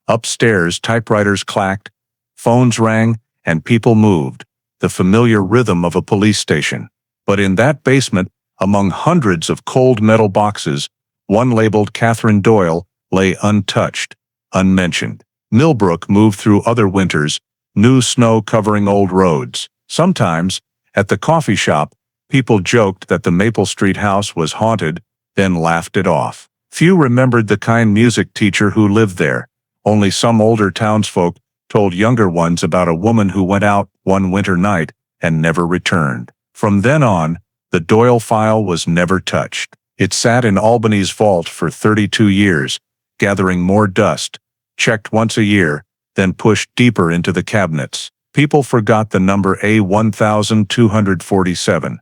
Upstairs, typewriters clacked, phones rang, and people moved, the familiar rhythm of a police station. But in that basement, among hundreds of cold metal boxes, one labeled Catherine Doyle lay untouched, unmentioned. Millbrook moved through other winters, new snow covering old roads. Sometimes, at the coffee shop, people joked that the Maple Street house was haunted, then laughed it off. Few remembered the kind music teacher who lived there. Only some older townsfolk told younger ones about a woman who went out one winter night and never returned. From then on, the Doyle file was never touched. It sat in Albany's vault for 32 years, gathering more dust, checked once a year, then pushed deeper into the cabinets. People forgot the number A1247,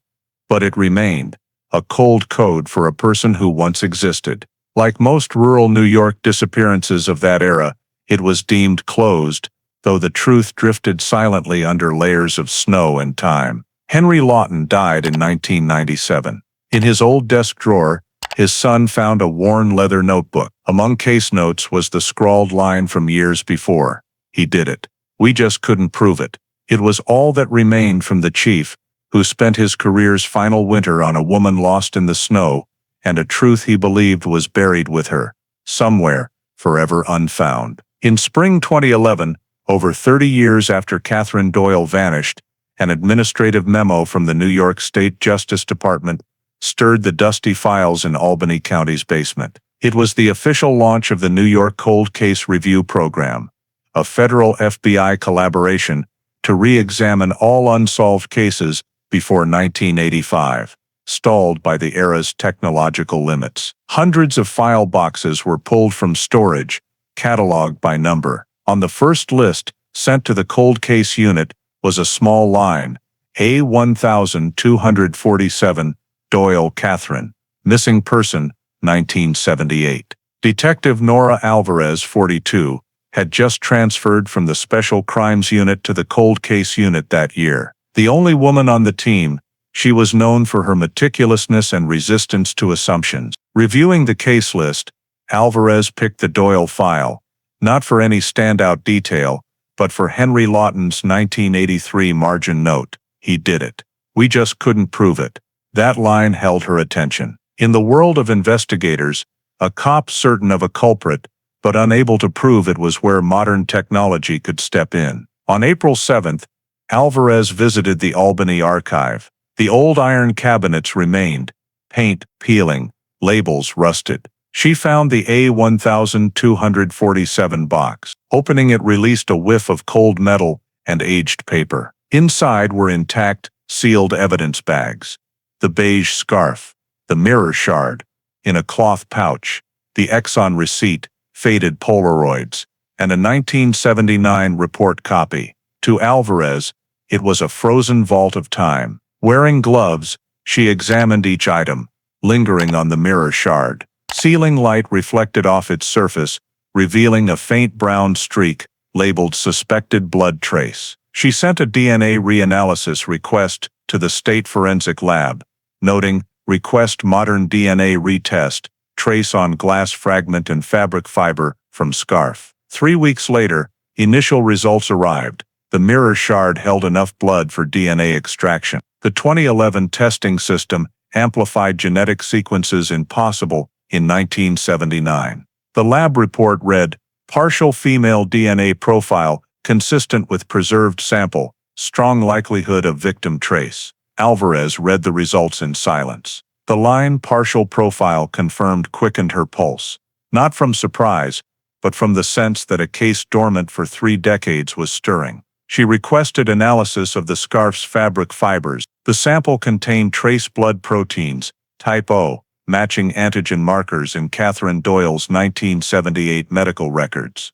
but it remained, a cold code for a person who once existed. Like most rural New York disappearances of that era, it was deemed closed, though the truth drifted silently under layers of snow and time. Henry Lawton died in 1997. In his old desk drawer, his son found a worn leather notebook. Among case notes was the scrawled line from years before. He did it. We just couldn't prove it. It was all that remained from the chief, who spent his career's final winter on a woman lost in the snow, and a truth he believed was buried with her, somewhere, forever unfound. In spring 2011, over 30 years after Catherine Doyle vanished, an administrative memo from the New York State Justice Department stirred the dusty files in Albany County's basement. It was the official launch of the New York Cold Case Review Program, a federal FBI collaboration to re-examine all unsolved cases before 1985, stalled by the era's technological limits. Hundreds of file boxes were pulled from storage, cataloged by number. On the first list, sent to the cold case unit, was a small line. A1247, Doyle Catherine. Missing person, 1978. Detective Nora Alvarez, 42, had just transferred from the Special Crimes Unit to the Cold Case Unit that year. The only woman on the team, she was known for her meticulousness and resistance to assumptions. Reviewing the case list, Alvarez picked the Doyle file, not for any standout detail, but for Henry Lawton's 1983 margin note. He did it. We just couldn't prove it. That line held her attention. In the world of investigators, a cop certain of a culprit, but unable to prove it was where modern technology could step in. On April 7th, Alvarez visited the Albany archive. The old iron cabinets remained, paint peeling, labels rusted. She found the A1247 box. Opening it released a whiff of cold metal and aged paper. Inside were intact, sealed evidence bags. The beige scarf, the mirror shard, in a cloth pouch, the Exxon receipt, faded Polaroids, and a 1979 report copy. To Alvarez, it was a frozen vault of time. Wearing gloves, she examined each item, lingering on the mirror shard. Ceiling light reflected off its surface, revealing a faint brown streak, labeled suspected blood trace. She sent a DNA reanalysis request to the state forensic lab, noting, request modern DNA retest, trace on glass fragment and fabric fiber from scarf. 3 weeks later, initial results arrived. The mirror shard held enough blood for DNA extraction. The 2011 testing system amplified genetic sequences impossible in 1979. The lab report read, partial female DNA profile consistent with preserved sample, strong likelihood of victim trace. Alvarez read the results in silence. The line partial profile confirmed quickened her pulse, not from surprise, but from the sense that a case dormant for 3 decades was stirring. She requested analysis of the scarf's fabric fibers. The sample contained trace blood proteins, type O, matching antigen markers in Catherine Doyle's 1978 medical records.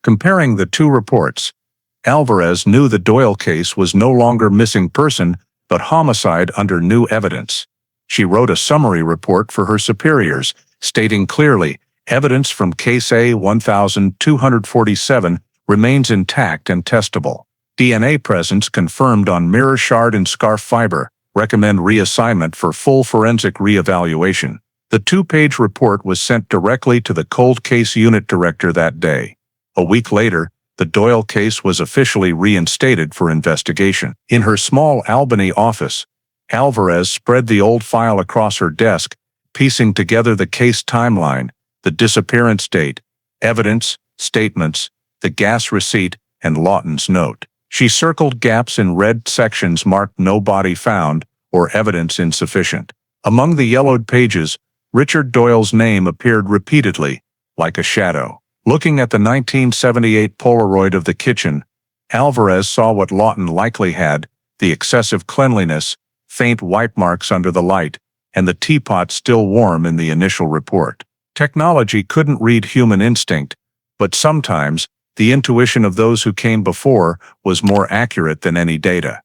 Comparing the two reports, Alvarez knew the Doyle case was no longer missing person, but homicide under new evidence. She wrote a summary report for her superiors, stating clearly, evidence from case A1247 remains intact and testable. DNA presence confirmed on mirror shard and scarf fiber. Recommend reassignment for full forensic reevaluation. The 2-page report was sent directly to the cold case unit director that day. A week later, the Doyle case was officially reinstated for investigation. In her small Albany office, Alvarez spread the old file across her desk, piecing together the case timeline, the disappearance date, evidence, statements, the gas receipt, and Lawton's note. She circled gaps in red sections marked no body found or evidence insufficient. Among the yellowed pages, Richard Doyle's name appeared repeatedly, like a shadow. Looking at the 1978 Polaroid of the kitchen, Alvarez saw what Lawton likely had, the excessive cleanliness, faint wipe marks under the light, and the teapot still warm in the initial report. Technology couldn't read human instinct, but sometimes, the intuition of those who came before was more accurate than any data.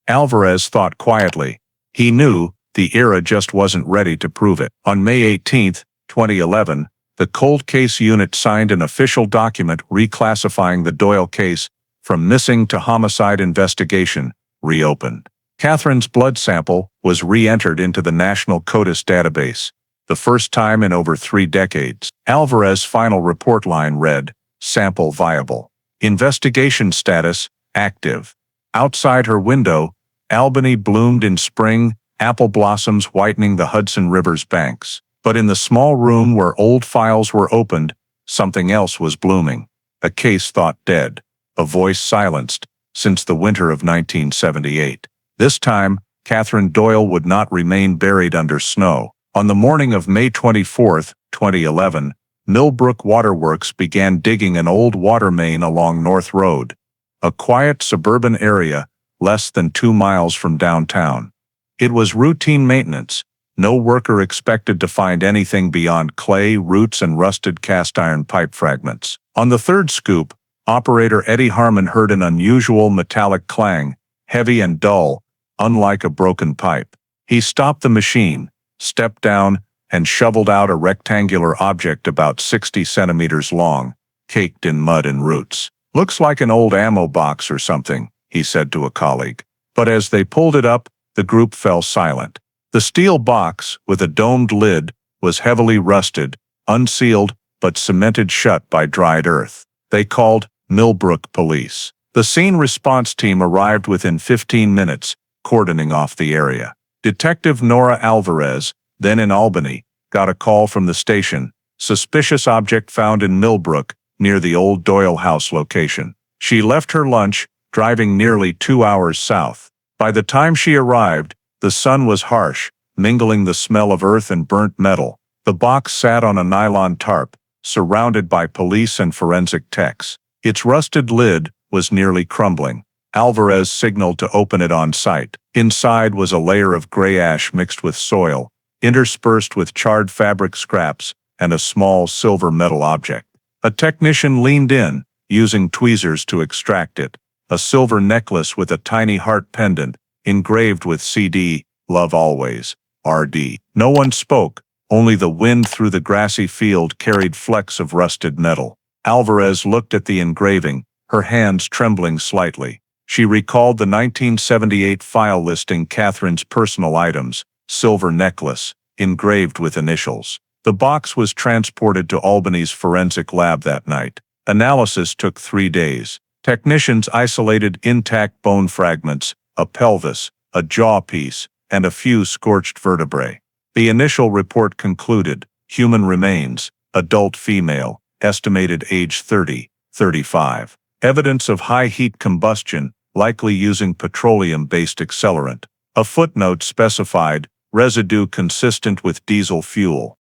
Alvarez thought quietly. He knew the era just wasn't ready to prove it. On May 18, 2011, the cold case unit signed an official document reclassifying the Doyle case from missing to homicide investigation, reopened. Catherine's blood sample was re-entered into the National CODIS database, the first time in over 3 decades. Alvarez's final report line read, sample viable. Investigation status, active. Outside her window, Albany bloomed in spring, apple blossoms whitening the Hudson River's banks. But in the small room where old files were opened, something else was blooming. A case thought dead, a voice silenced, since the winter of 1978. This time, Catherine Doyle would not remain buried under snow. On the morning of May 24, 2011, Millbrook Waterworks began digging an old water main along North Road, a quiet suburban area less than 2 miles from downtown. It was routine maintenance. No worker expected to find anything beyond clay, roots, and rusted cast iron pipe fragments. On the third scoop, Operator Eddie Harmon heard an unusual metallic clang, heavy and dull, unlike a broken pipe. He stopped the machine, stepped down, and shoveled out a rectangular object about 60 centimeters long, caked in mud and roots. "Looks like an old ammo box or something," he said to a colleague. But as they pulled it up, the group fell silent. The steel box, with a domed lid, was heavily rusted, unsealed, but cemented shut by dried earth. They called Millbrook police. The scene response team arrived within 15 minutes, cordoning off the area. Detective Nora Alvarez, then in Albany, got a call from the station. Suspicious object found in Millbrook, near the old Doyle house location. She left her lunch, driving nearly 2 hours south. By the time she arrived, the sun was harsh, mingling the smell of earth and burnt metal. The box sat on a nylon tarp, surrounded by police and forensic techs. Its rusted lid was nearly crumbling. Alvarez signaled to open it on site. Inside was a layer of gray ash mixed with soil, interspersed with charred fabric scraps and a small silver metal object. A technician leaned in, using tweezers to extract it. A silver necklace with a tiny heart pendant, engraved with CD, "Love Always, RD." No one spoke, only the wind through the grassy field carried flecks of rusted metal. Alvarez looked at the engraving, her hands trembling slightly. She recalled the 1978 file listing Catherine's personal items, silver necklace, engraved with initials. The box was transported to Albany's forensic lab that night. Analysis took 3 days. Technicians isolated intact bone fragments, a pelvis, a jaw piece, and a few scorched vertebrae. The initial report concluded, human remains, adult female, estimated age 30, 35. Evidence of high heat combustion, likely using petroleum-based accelerant. A footnote specified, residue consistent with diesel fuel.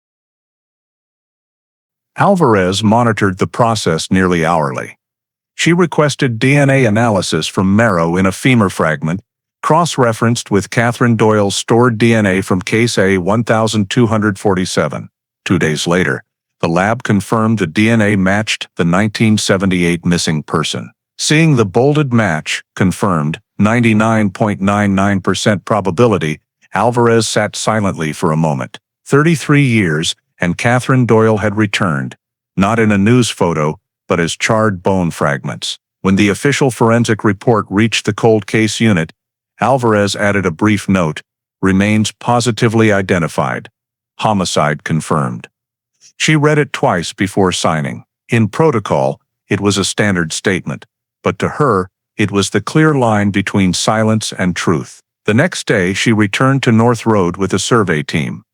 Alvarez monitored the process nearly hourly. She requested DNA analysis from marrow in a femur fragment, cross-referenced with Catherine Doyle's stored DNA from case A1247. 2 days later, the lab confirmed the DNA matched the 1978 missing person. Seeing the bolded match, confirmed, 99.99% probability, Alvarez sat silently for a moment. 33 years, and Catherine Doyle had returned, not in a news photo, but as charred bone fragments. When the official forensic report reached the cold case unit, Alvarez added a brief note, "Remains positively identified. Homicide confirmed." She read it twice before signing. In protocol, it was a standard statement, but to her, it was the clear line between silence and truth. The next day, she returned to North Road with a survey team.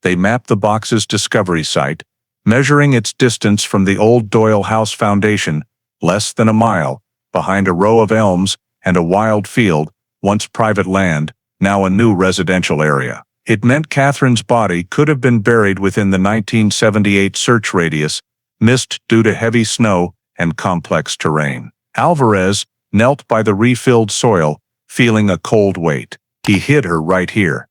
They mapped the box's discovery site, measuring its distance from the old Doyle House foundation, less than a mile, behind a row of elms and a wild field, once private land, now a new residential area. It meant Catherine's body could have been buried within the 1978 search radius, missed due to heavy snow and complex terrain. Alvarez knelt by the refilled soil, feeling a cold weight. He hid her right here.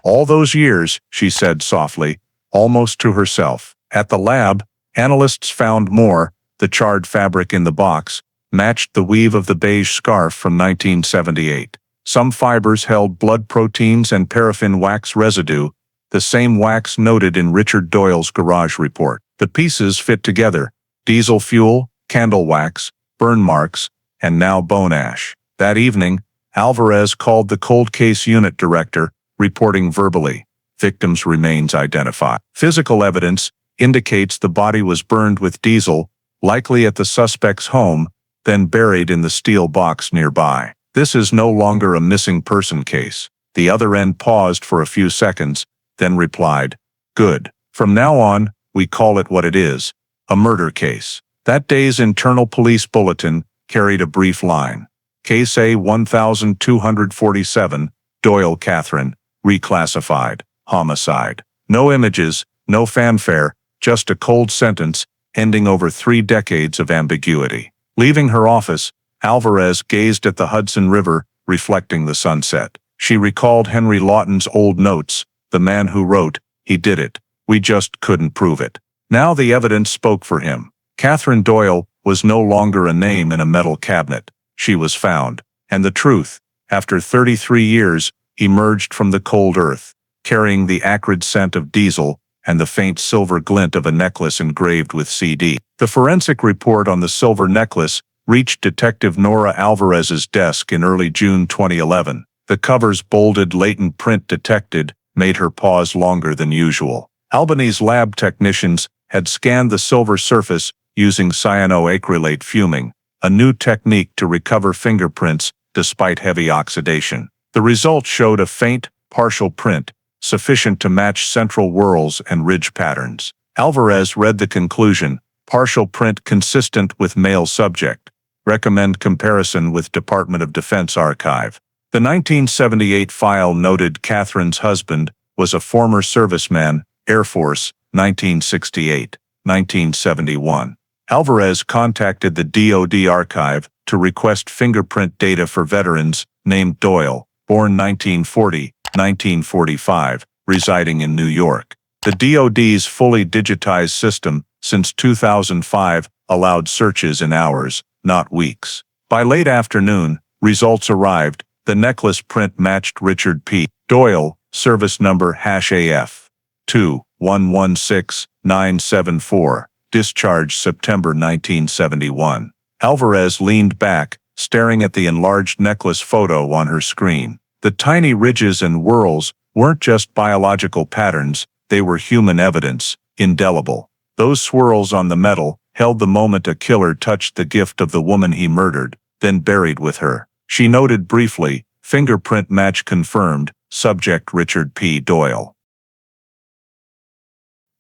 "All those years," she said softly, almost to herself. At the lab, analysts found more. The charred fabric in the box matched the weave of the beige scarf from 1978. Some fibers held blood proteins and paraffin wax residue, the same wax noted in Richard Doyle's garage report. The pieces fit together: diesel fuel, candle wax, burn marks, and now bone ash. That evening, Alvarez called the cold case unit director, reporting verbally, "Victim's remains identified. Physical evidence indicates the body was burned with diesel, likely at the suspect's home, then buried in the steel box nearby. This is no longer a missing person case." The other end paused for a few seconds, then replied, "Good. From now on, we call it what it is, a murder case." That day's internal police bulletin carried a brief line. Case A1247, Doyle Catherine, reclassified, homicide. No images, no fanfare, just a cold sentence, ending over 3 decades of ambiguity. Leaving her office, Alvarez gazed at the Hudson River, reflecting the sunset. She recalled Henry Lawton's old notes, the man who wrote, "He did it. We just couldn't prove it." Now the evidence spoke for him. Catherine Doyle was no longer a name in a metal cabinet. She was found, and the truth, after 33 years, emerged from the cold earth, carrying the acrid scent of diesel and the faint silver glint of a necklace engraved with CD. The forensic report on the silver necklace reached Detective Nora Alvarez's desk in early June 2011. The cover's bolded latent print detected made her pause longer than usual. Albany's lab technicians had scanned the silver surface using cyanoacrylate fuming, a new technique to recover fingerprints despite heavy oxidation. The result showed a faint, partial print, sufficient to match central whorls and ridge patterns. Alvarez read the conclusion, partial print consistent with male subject. Recommend comparison with Department of Defense archive. The 1978 file noted Catherine's husband was a former serviceman, Air Force, 1968, 1971. Alvarez contacted the DoD archive to request fingerprint data for veterans named Doyle, born 1940, 1945, residing in New York. The DoD's fully digitized system, since 2005, allowed searches in hours, not weeks. By late afternoon, results arrived. The necklace print matched Richard P. Doyle, service number #AF 2116974, discharged September 1971. Alvarez leaned back, staring at the enlarged necklace photo on her screen. The tiny ridges and whorls weren't just biological patterns, they were human evidence, indelible. Those swirls on the metal held the moment a killer touched the gift of the woman he murdered, then buried with her. She noted briefly, fingerprint match confirmed, subject Richard P. Doyle.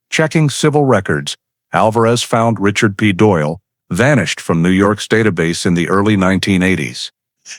Checking civil records, Alvarez found Richard P. Doyle vanished from New York's database in the early 1980s.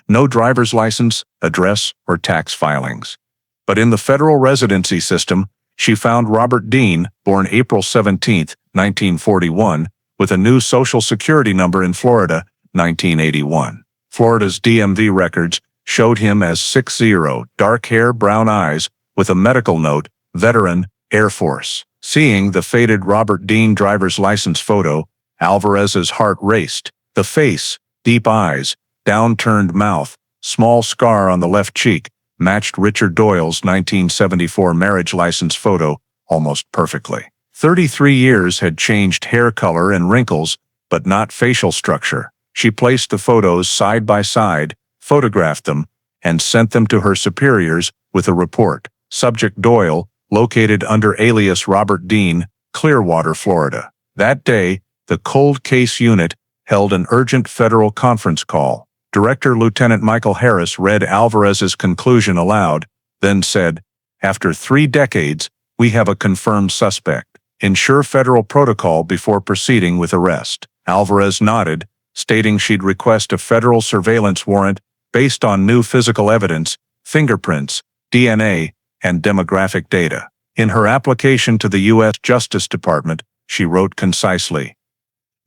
No driver's license, address, or tax filings. But in the federal residency system, she found Robert Dean, born April 17, 1941, with a new Social Security number in Florida, 1981. Florida's DMV records showed him as 6'0", dark hair, brown eyes, with a medical note, veteran, Air Force. Seeing the faded Robert Dean driver's license photo, Alvarez's heart raced. The face, deep eyes, down-turned mouth, small scar on the left cheek, matched Richard Doyle's 1974 marriage license photo almost perfectly. 33 years had changed hair color and wrinkles, but not facial structure. She placed the photos side by side, photographed them, and sent them to her superiors with a report. Subject Doyle, located under alias Robert Dean, Clearwater, Florida. That day, the Cold Case Unit held an urgent federal conference call. Director Lieutenant Michael Harris read Alvarez's conclusion aloud, then said, "After 3 decades, we have a confirmed suspect. Ensure federal protocol before proceeding with arrest." Alvarez nodded, stating she'd request a federal surveillance warrant based on new physical evidence, fingerprints, DNA, and demographic data. In her application to the U.S. Justice Department, she wrote concisely,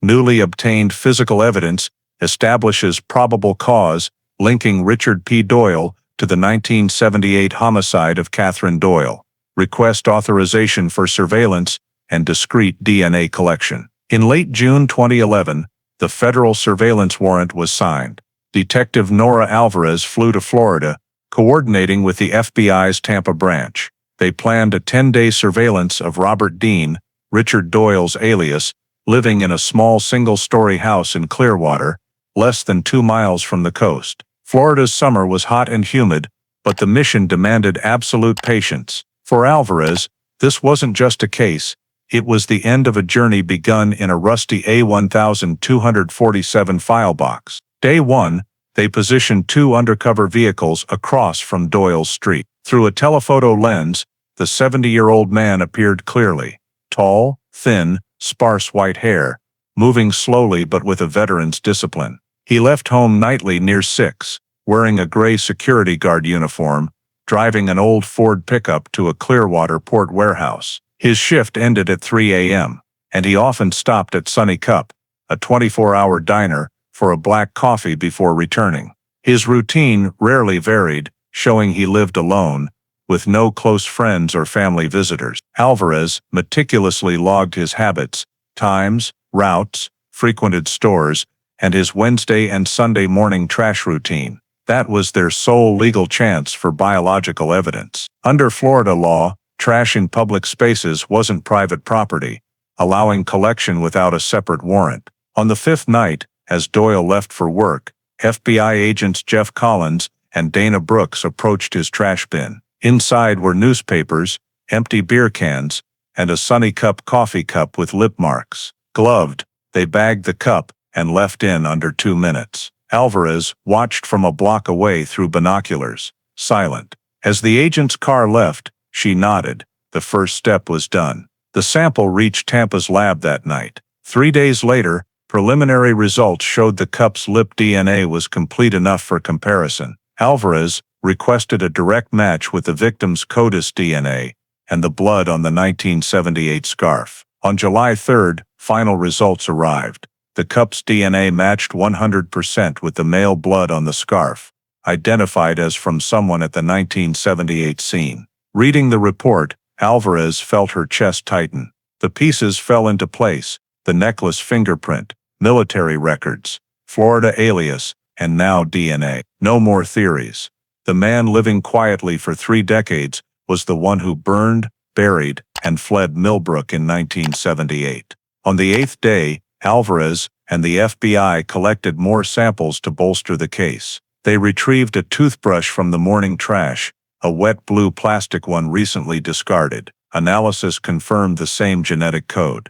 "Newly obtained physical evidence establishes probable cause linking Richard P. Doyle to the 1978 homicide of Catherine Doyle. Request authorization for surveillance and discrete DNA collection." In late June 2011, the federal surveillance warrant was signed. Detective Nora Alvarez flew to Florida, coordinating with the FBI's Tampa branch. They planned a 10-day surveillance of Robert Dean, Richard Doyle's alias, living in a small single-story house in Clearwater, less than 2 miles from the coast. Florida's summer was hot and humid, but the mission demanded absolute patience. For Alvarez, this wasn't just a case, it was the end of a journey begun in a rusty A1247 file box. Day 1, they positioned 2 undercover vehicles across from Doyle's street. Through a telephoto lens, the 70-year-old man appeared clearly. Tall, thin, sparse white hair, moving slowly but with a veteran's discipline. He left home nightly near 6, wearing a gray security guard uniform, driving an old Ford pickup to a Clearwater port warehouse. His shift ended at 3 a.m., and he often stopped at Sunny Cup, a 24-hour diner, for a black coffee before returning. His routine rarely varied, showing he lived alone, with no close friends or family visitors. Alvarez meticulously logged his habits, times, routes, frequented stores, and his Wednesday and Sunday morning trash routine. That was their sole legal chance for biological evidence. Under Florida law, trash in public spaces wasn't private property, allowing collection without a separate warrant. On the fifth night, as Doyle left for work, FBI agents Jeff Collins and Dana Brooks approached his trash bin. Inside were newspapers, empty beer cans, and a Sunny Cup coffee cup with lip marks. Gloved, they bagged the cup and left in under 2 minutes. Alvarez watched from a block away through binoculars, silent. As the agent's car left, she nodded. The first step was done. The sample reached Tampa's lab that night. 3 days later, preliminary results showed the cup's lip DNA was complete enough for comparison. Alvarez requested a direct match with the victim's CODIS DNA and the blood on the 1978 scarf. On July 3, final results arrived. The cup's DNA matched 100% with the male blood on the scarf, identified as from someone at the 1978 scene. Reading the report, Alvarez felt her chest tighten. The pieces fell into place: the necklace fingerprint, military records, Florida alias, and now DNA. No more theories. The man living quietly for 3 decades was the one who burned, buried, and fled Millbrook in 1978. On the 8th day, Alvarez and the FBI collected more samples to bolster the case. They retrieved a toothbrush from the morning trash, a wet blue plastic one recently discarded. Analysis confirmed the same genetic code.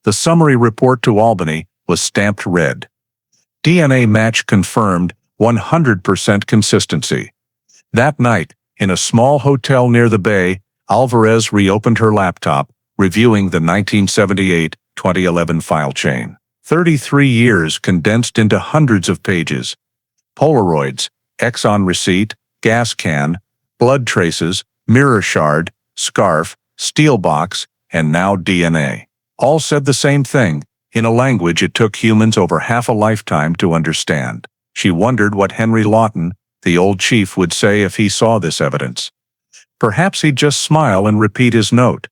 The summary report to Albany was stamped red. DNA match confirmed, 100% consistency. That night, in a small hotel near the bay, Alvarez reopened her laptop, reviewing the 1978-2011 file chain. 33 years condensed into hundreds of pages. Polaroids, Exxon receipt, gas can, blood traces, mirror shard, scarf, steel box, and now DNA. All said the same thing, in a language it took humans over half a lifetime to understand. She wondered what Henry Lawton, the old chief, would say if he saw this evidence. Perhaps he'd just smile and repeat his note.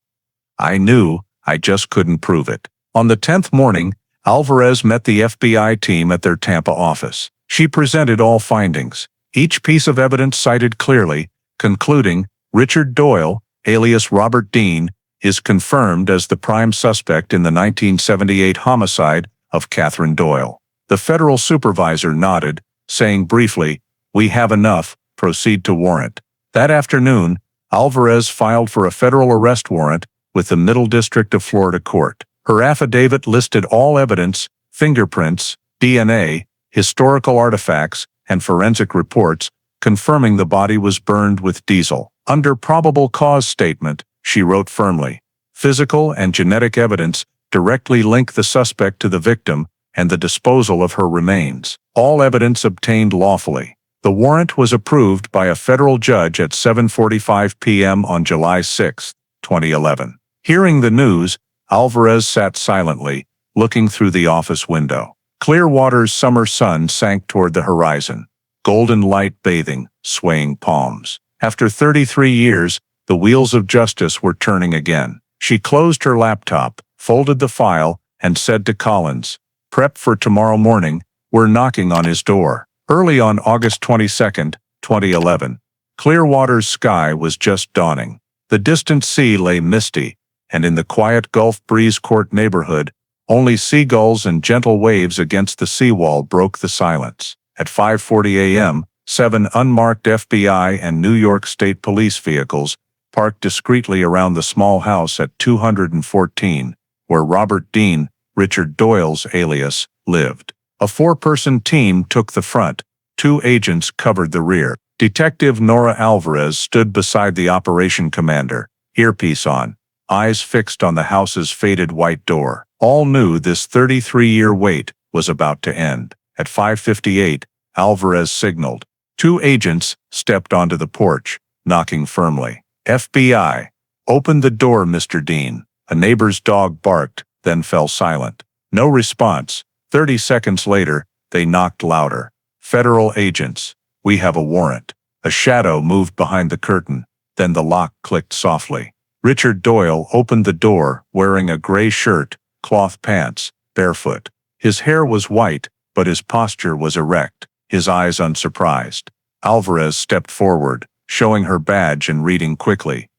I knew, I just couldn't prove it. On the 10th morning, Alvarez met the FBI team at their Tampa office. She presented all findings, each piece of evidence cited clearly, concluding, Richard Doyle, alias Robert Dean, is confirmed as the prime suspect in the 1978 homicide of Catherine Doyle. The federal supervisor nodded, saying briefly, we have enough, proceed to warrant. That afternoon, Alvarez filed for a federal arrest warrant with the Middle District of Florida Court. Her affidavit listed all evidence, fingerprints, DNA, historical artifacts, and forensic reports, confirming the body was burned with diesel. Under probable cause statement, she wrote firmly, physical and genetic evidence directly link the suspect to the victim and the disposal of her remains. All evidence obtained lawfully. The warrant was approved by a federal judge at 7:45 p.m. on July 6, 2011. Hearing the news, Alvarez sat silently, looking through the office window. Clearwater's summer sun sank toward the horizon, golden light bathing, swaying palms. After 33 years, the wheels of justice were turning again. She closed her laptop, folded the file, and said to Collins, prep for tomorrow morning, we're knocking on his door. Early on August 22, 2011, Clearwater's sky was just dawning. The distant sea lay misty, and in the quiet Gulf Breeze Court neighborhood, only seagulls and gentle waves against the seawall broke the silence. At 5:40 a.m., 7 unmarked FBI and New York State Police vehicles parked discreetly around the small house at 214, where Robert Dean, Richard Doyle's alias, lived. A 4-person team took the front. 2 agents covered the rear. Detective Nora Alvarez stood beside the operation commander, earpiece on, eyes fixed on the house's faded white door. All knew this 33-year wait was about to end. At 5:58, Alvarez signaled. 2 agents stepped onto the porch, knocking firmly. FBI. Open the door, Mr. Dean. A neighbor's dog barked, then fell silent. No response. 30 seconds later, they knocked louder. Federal agents. We have a warrant. A shadow moved behind the curtain, then the lock clicked softly. Richard Doyle opened the door, wearing a gray shirt, cloth pants, barefoot. His hair was white, but his posture was erect, his eyes unsurprised. Alvarez stepped forward, showing her badge and reading quickly.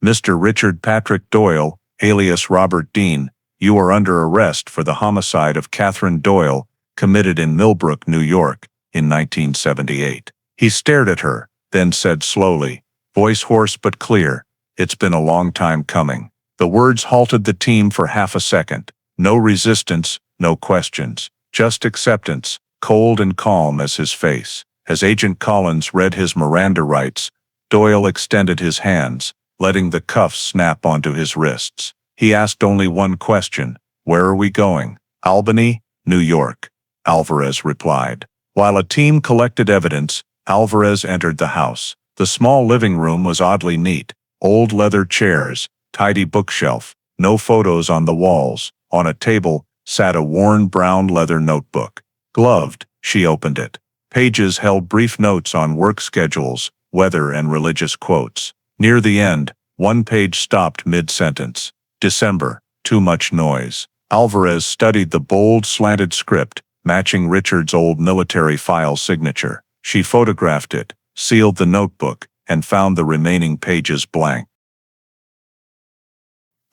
"Mr. Richard Patrick Doyle, alias Robert Dean, you are under arrest for the homicide of Catherine Doyle, committed in Millbrook, New York, in 1978. He stared at her, then said slowly, voice hoarse but clear, "It's been a long time coming." The words halted the team for half a second. No resistance, no questions, just acceptance, cold and calm as his face. As Agent Collins read his Miranda rights, Doyle extended his hands, letting the cuffs snap onto his wrists. He asked only one question, "Where are we going?" "Albany, New York," Alvarez replied. While a team collected evidence, Alvarez entered the house. The small living room was oddly neat. Old leather chairs, tidy bookshelf, no photos on the walls. On a table sat a worn brown leather notebook. Gloved, she opened it. Pages held brief notes on work schedules, weather, and religious quotes. Near the end, one page stopped mid-sentence. "December, too much noise." Alvarez studied the bold, slanted script, matching Richard's old military file signature. She photographed it, sealed the notebook, and found the remaining pages blank.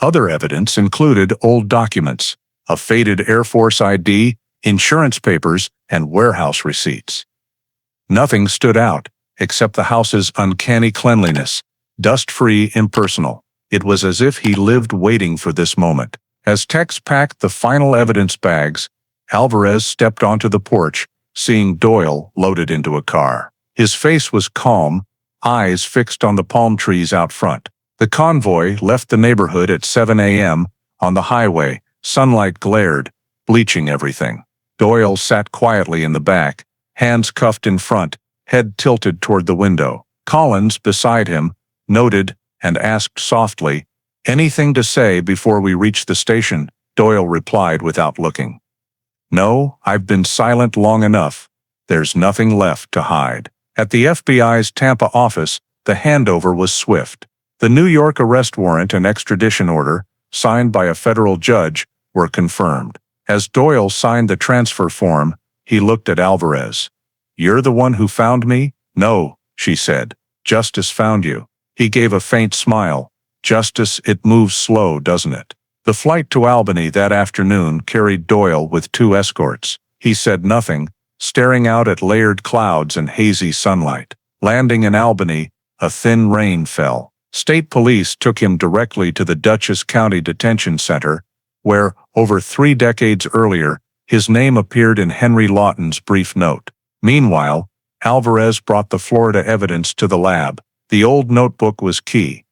Other evidence included old documents, a faded Air Force ID, insurance papers, and warehouse receipts. Nothing stood out, except the house's uncanny cleanliness, dust-free, impersonal. It was as if he lived waiting for this moment. As Tex packed the final evidence bags, Alvarez stepped onto the porch, seeing Doyle loaded into a car. His face was calm, eyes fixed on the palm trees out front. The convoy left the neighborhood at 7 a.m. On the highway, sunlight glared, bleaching everything. Doyle sat quietly in the back, hands cuffed in front, head tilted toward the window. Collins, beside him, noted and asked softly, "Anything to say before we reach the station?" Doyle replied without looking. "No, I've been silent long enough. There's nothing left to hide." At the FBI's Tampa office, the handover was swift. The New York arrest warrant and extradition order, signed by a federal judge, were confirmed. As Doyle signed the transfer form, he looked at Alvarez. "You're the one who found me?" "No," she said. "Justice found you." He gave a faint smile. "Justice, it moves slow, doesn't it?" The flight to Albany that afternoon carried Doyle with 2 escorts. He said nothing, staring out at layered clouds and hazy sunlight. Landing in Albany, a thin rain fell. State police took him directly to the Dutchess County Detention Center, where, over 3 decades earlier, his name appeared in Henry Lawton's brief note. Meanwhile, Alvarez brought the Florida evidence to the lab. The old notebook was key.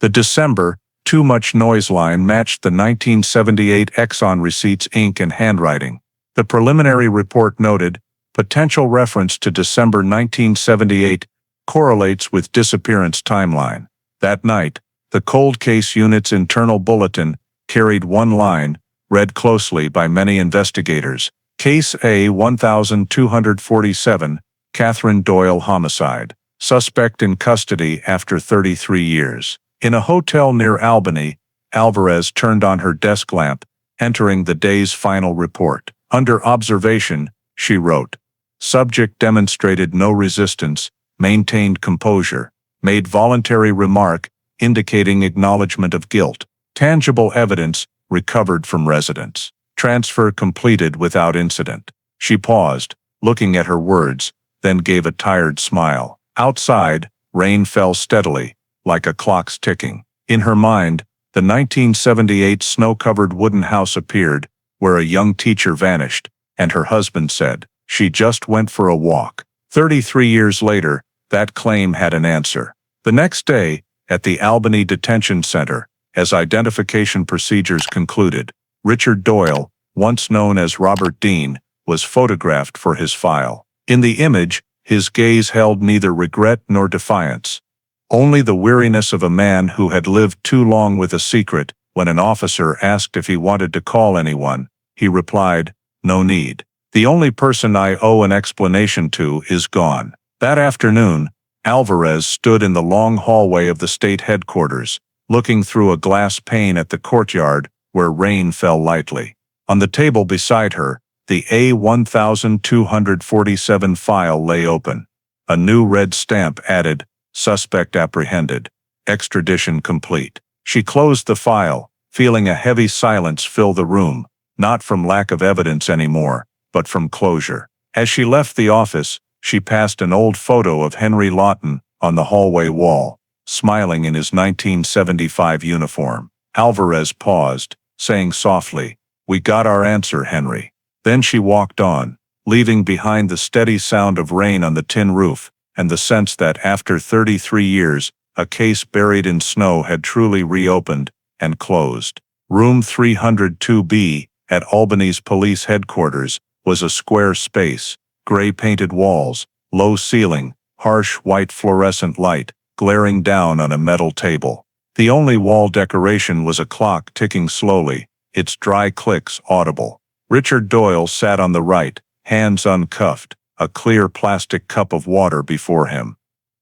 The December, too much noise line matched the 1978 Exxon receipts, ink and handwriting. The preliminary report noted, potential reference to December 1978 correlates with disappearance timeline. That night, the cold case unit's internal bulletin carried one line, read closely by many investigators. Case A-1247, Catherine Doyle homicide. Suspect in custody after 33 years. In a hotel near Albany, Alvarez turned on her desk lamp, entering the day's final report. Under observation, she wrote, "Subject demonstrated no resistance, maintained composure, made voluntary remark indicating acknowledgement of guilt. Tangible evidence recovered from residence. Transfer completed without incident." She paused, looking at her words, then gave a tired smile. Outside, rain fell steadily, like a clock's ticking. In her mind, the 1978 snow-covered wooden house appeared, where a young teacher vanished, and her husband said, "She just went for a walk." 33 years later, that claim had an answer. The next day, at the Albany Detention Center, as identification procedures concluded, Richard Doyle, once known as Robert Dean, was photographed for his file. In the image, his gaze held neither regret nor defiance, only the weariness of a man who had lived too long with a secret. When an officer asked if he wanted to call anyone, he replied, "No need. The only person I owe an explanation to is gone." That afternoon, Alvarez stood in the long hallway of the state headquarters, looking through a glass pane at the courtyard where rain fell lightly. On the table beside her, the A1247 file lay open. A new red stamp added, "Suspect apprehended. Extradition complete." She closed the file, feeling a heavy silence fill the room, not from lack of evidence anymore, but from closure. As she left the office, she passed an old photo of Henry Lawton on the hallway wall, smiling in his 1975 uniform. Alvarez paused, saying softly, "We got our answer, Henry." Then she walked on, leaving behind the steady sound of rain on the tin roof, and the sense that after 33 years, a case buried in snow had truly reopened and closed. Room 302B, at Albany's police headquarters, was a square space, gray-painted walls, low ceiling, harsh white fluorescent light, glaring down on a metal table. The only wall decoration was a clock ticking slowly, its dry clicks audible. Richard Doyle sat on the right, hands uncuffed, a clear plastic cup of water before him.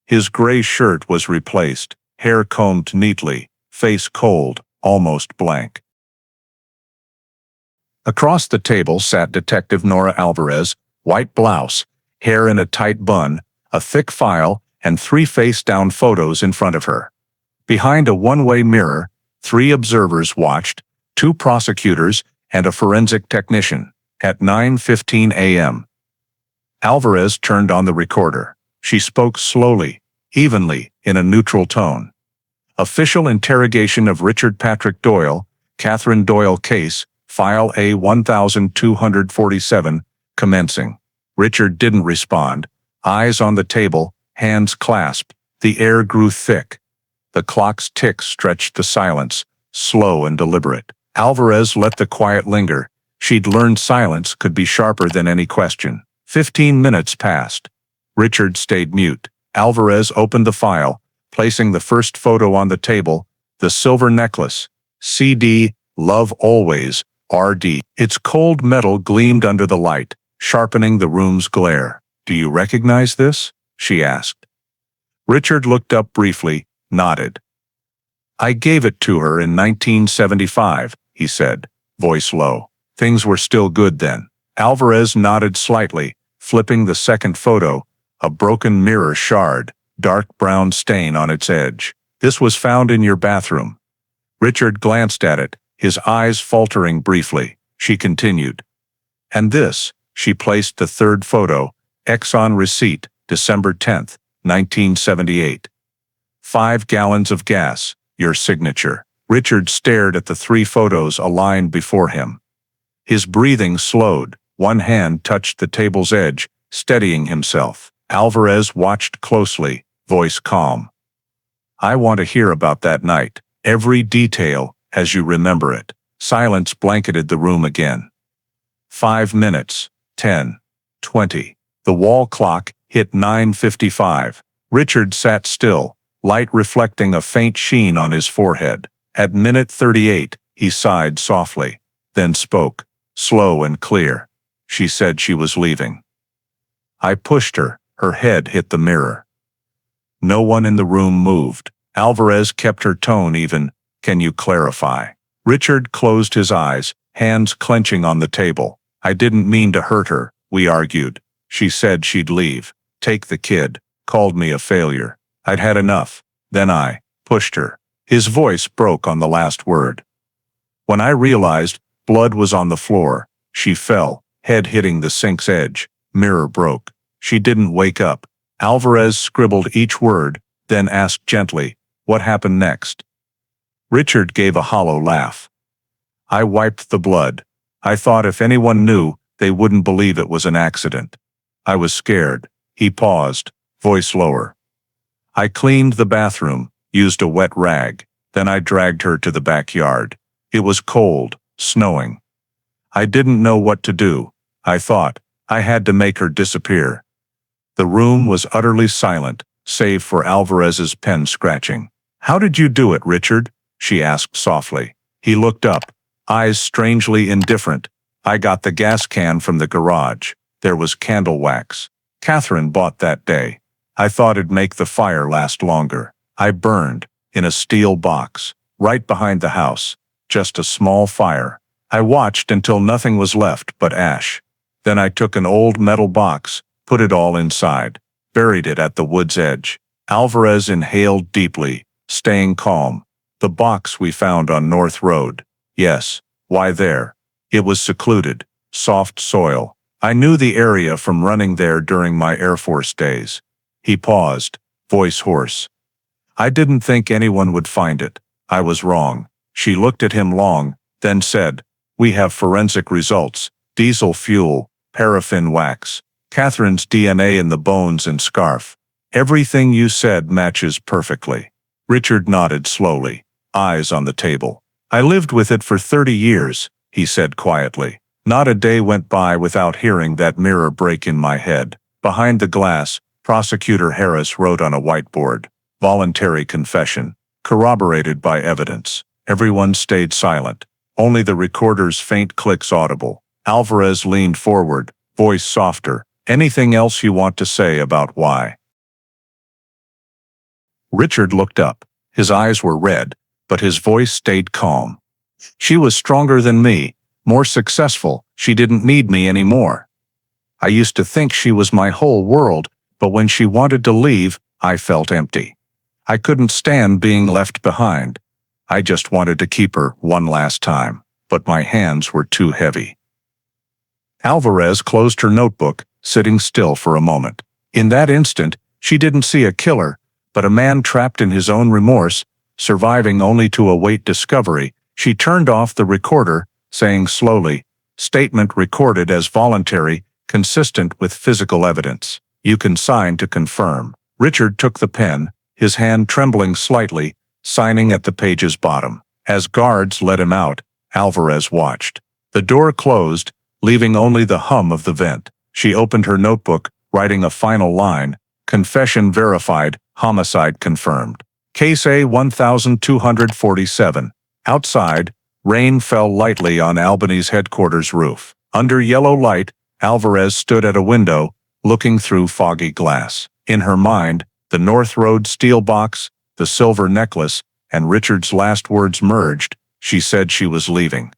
His gray shirt was replaced, hair combed neatly, face cold, almost blank. Across the table sat Detective Nora Alvarez, white blouse, hair in a tight bun, a thick file, and 3 face-down photos in front of her. Behind a one-way mirror, 3 observers watched, 2 prosecutors, and a forensic technician. At 9:15 a.m. Alvarez turned on the recorder. She spoke slowly, evenly, in a neutral tone. "Official interrogation of Richard Patrick Doyle, Catherine Doyle case, file A1247, commencing." Richard didn't respond. Eyes on the table, hands clasped. The air grew thick. The clock's tick stretched the silence, slow and deliberate. Alvarez let the quiet linger. She'd learned silence could be sharper than any question. 15 minutes passed. Richard stayed mute. Alvarez opened the file, placing the first photo on the table, the silver necklace. CD, Love Always, RD. Its cold metal gleamed under the light, sharpening the room's glare. "Do you recognize this?" she asked. Richard looked up briefly, nodded. "I gave it to her in 1975, he said, voice low. "Things were still good then." Alvarez nodded slightly, flipping the second photo, a broken mirror shard, dark brown stain on its edge. "This was found in your bathroom." Richard glanced at it, his eyes faltering briefly. She continued. "And this," she placed the third photo, Exxon receipt, December 10, 1978. 5 gallons of gas, your signature. Richard stared at the 3 photos aligned before him. His breathing slowed, one hand touched the table's edge, steadying himself. Alvarez watched closely, voice calm. "I want to hear about that night, every detail, as you remember it." Silence blanketed the room again. 5 minutes, 10, 20. The wall clock hit 9:55. Richard sat still, light reflecting a faint sheen on his forehead. At minute 38, he sighed softly, then spoke, slow and clear. She said she was leaving. I pushed her, her head hit the mirror. No one in the room moved. Alvarez kept her tone even. "Can you clarify?" Richard closed his eyes, hands clenching on the table. "I didn't mean to hurt her," we argued. "She said she'd leave, take the kid, called me a failure. I'd had enough. Then I pushed her." His voice broke on the last word. When I realized, blood was on the floor. She fell, head hitting the sink's edge. Mirror broke. She didn't wake up. Alvarez scribbled each word, then asked gently, "What happened next?" Richard gave a hollow laugh. "I wiped the blood. I thought if anyone knew, they wouldn't believe it was an accident. I was scared." He paused, voice lower. "I cleaned the bathroom, used a wet rag. Then I dragged her to the backyard. It was cold, snowing. I didn't know what to do. I thought I had to make her disappear." The room was utterly silent, save for Alvarez's pen scratching. "How did you do it, Richard?" she asked softly. He looked up, eyes strangely indifferent. "I got the gas can from the garage. There was candle wax. Catherine bought that day. I thought it'd make the fire last longer. I burned, in a steel box, right behind the house, just a small fire. I watched until nothing was left but ash. Then I took an old metal box, put it all inside, buried it at the wood's edge. Alvarez inhaled deeply, staying calm. The box we found on North Road. Yes, why there? It was secluded, soft soil. I knew the area from running there during my Air Force days. He paused, voice hoarse. I didn't think anyone would find it. I was wrong. She looked at him long, then said, "We have forensic results. Diesel fuel, paraffin wax, Catherine's DNA in the bones and scarf. Everything you said matches perfectly." Richard nodded slowly, eyes on the table. "I lived with it for 30 years, he said quietly. Not a day went by without hearing that mirror break in my head. Behind the glass, Prosecutor Harris wrote on a whiteboard, "Voluntary confession, corroborated by evidence." Everyone stayed silent, only the recorder's faint clicks audible. Alvarez leaned forward, voice softer. "Anything else you want to say about why?" Richard looked up. His eyes were red, but his voice stayed calm. "She was stronger than me, more successful. She didn't need me anymore. I used to think she was my whole world, but when she wanted to leave, I felt empty. I couldn't stand being left behind. I just wanted to keep her one last time, but my hands were too heavy." Alvarez closed her notebook, sitting still for a moment. In that instant, she didn't see a killer, but a man trapped in his own remorse, surviving only to await discovery. She turned off the recorder, saying slowly, "Statement recorded as voluntary, consistent with physical evidence. You can sign to confirm." Richard took the pen, his hand trembling slightly, signing at the page's bottom. As guards let him out, Alvarez watched. The door closed, leaving only the hum of the vent. She opened her notebook, writing a final line, "Confession verified, homicide confirmed." Case A-1247. Outside, rain fell lightly on Albany's headquarters roof. Under yellow light, Alvarez stood at a window, looking through foggy glass. In her mind, the North Road steel box, the silver necklace, and Richard's last words merged. She said she was leaving.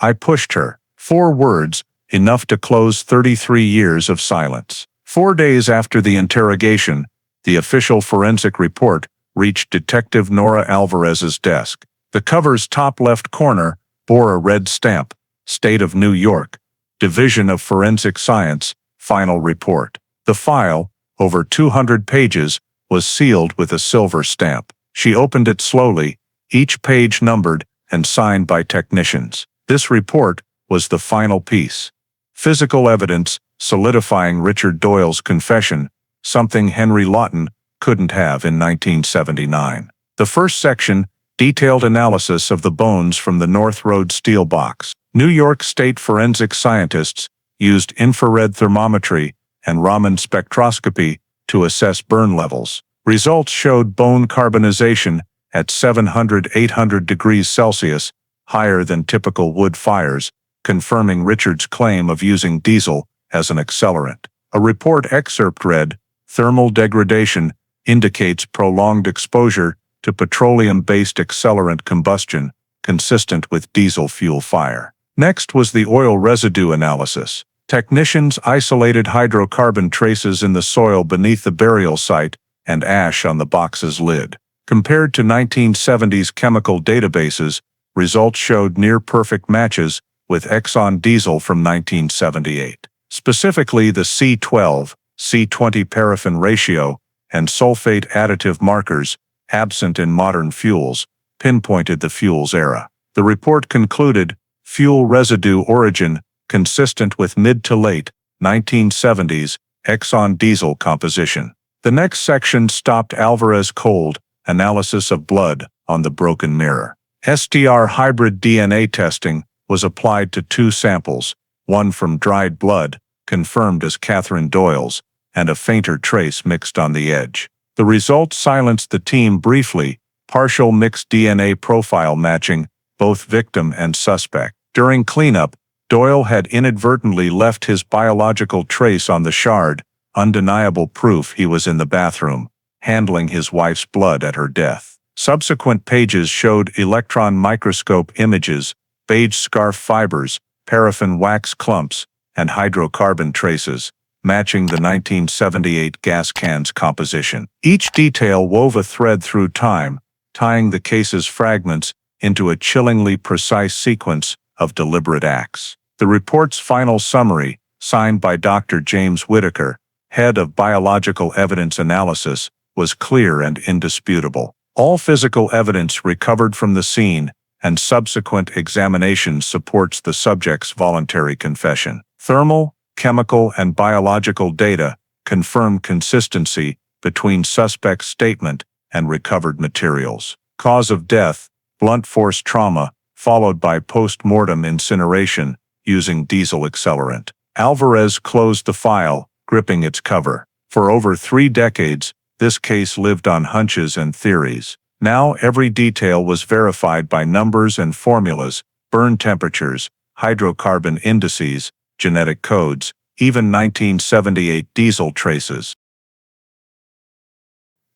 "I pushed her." 4 words, enough to close 33 years of silence. 4 days after the interrogation, the official forensic report reached Detective Nora Alvarez's desk. The cover's top left corner bore a red stamp, State of New York, Division of Forensic Science, Final Report. The file, over 200 pages, was sealed with a silver stamp. She opened it slowly, each page numbered and signed by technicians. This report was the final piece. Physical evidence solidifying Richard Doyle's confession, something Henry Lawton couldn't have in 1979. The first section, detailed analysis of the bones from the North Road steel box. New York State forensic scientists used infrared thermometry and Raman spectroscopy to assess burn levels. Results showed bone carbonization at 700–800 degrees Celsius, higher than typical wood fires, confirming Richard's claim of using diesel as an accelerant. A report excerpt read, "Thermal degradation indicates prolonged exposure to petroleum-based accelerant combustion, consistent with diesel fuel fire." Next was the oil residue analysis. Technicians isolated hydrocarbon traces in the soil beneath the burial site and ash on the box's lid. Compared to 1970s chemical databases, results showed near-perfect matches with Exxon diesel from 1978. Specifically, the C12, C20 paraffin ratio, and sulfate additive markers, absent in modern fuels, pinpointed the fuel's era. The report concluded, fuel residue origin consistent with mid to late 1970s Exxon diesel composition. The next section stopped Alvarez cold, analysis of blood on the broken mirror. STR hybrid DNA testing was applied to 2 samples, one from dried blood, confirmed as Catherine Doyle's, and a fainter trace mixed on the edge. The results silenced the team briefly, partial mixed DNA profile matching both victim and suspect. During cleanup, Doyle had inadvertently left his biological trace on the shard, undeniable proof he was in the bathroom, handling his wife's blood at her death. Subsequent pages showed electron microscope images, beige scarf fibers, paraffin wax clumps, and hydrocarbon traces, matching the 1978 gas can's composition. Each detail wove a thread through time, tying the case's fragments into a chillingly precise sequence of deliberate acts. The report's final summary, signed by Dr. James Whitaker, head of Biological Evidence Analysis, was clear and indisputable. All physical evidence recovered from the scene and subsequent examination supports the subject's voluntary confession. Thermal, chemical, and biological data confirm consistency between suspect's statement and recovered materials. Cause of death: blunt force trauma, followed by post-mortem incineration using diesel accelerant. Alvarez closed the file, gripping its cover. For over 3 decades, this case lived on hunches and theories. Now every detail was verified by numbers and formulas, burn temperatures, hydrocarbon indices, genetic codes, even 1978 diesel traces.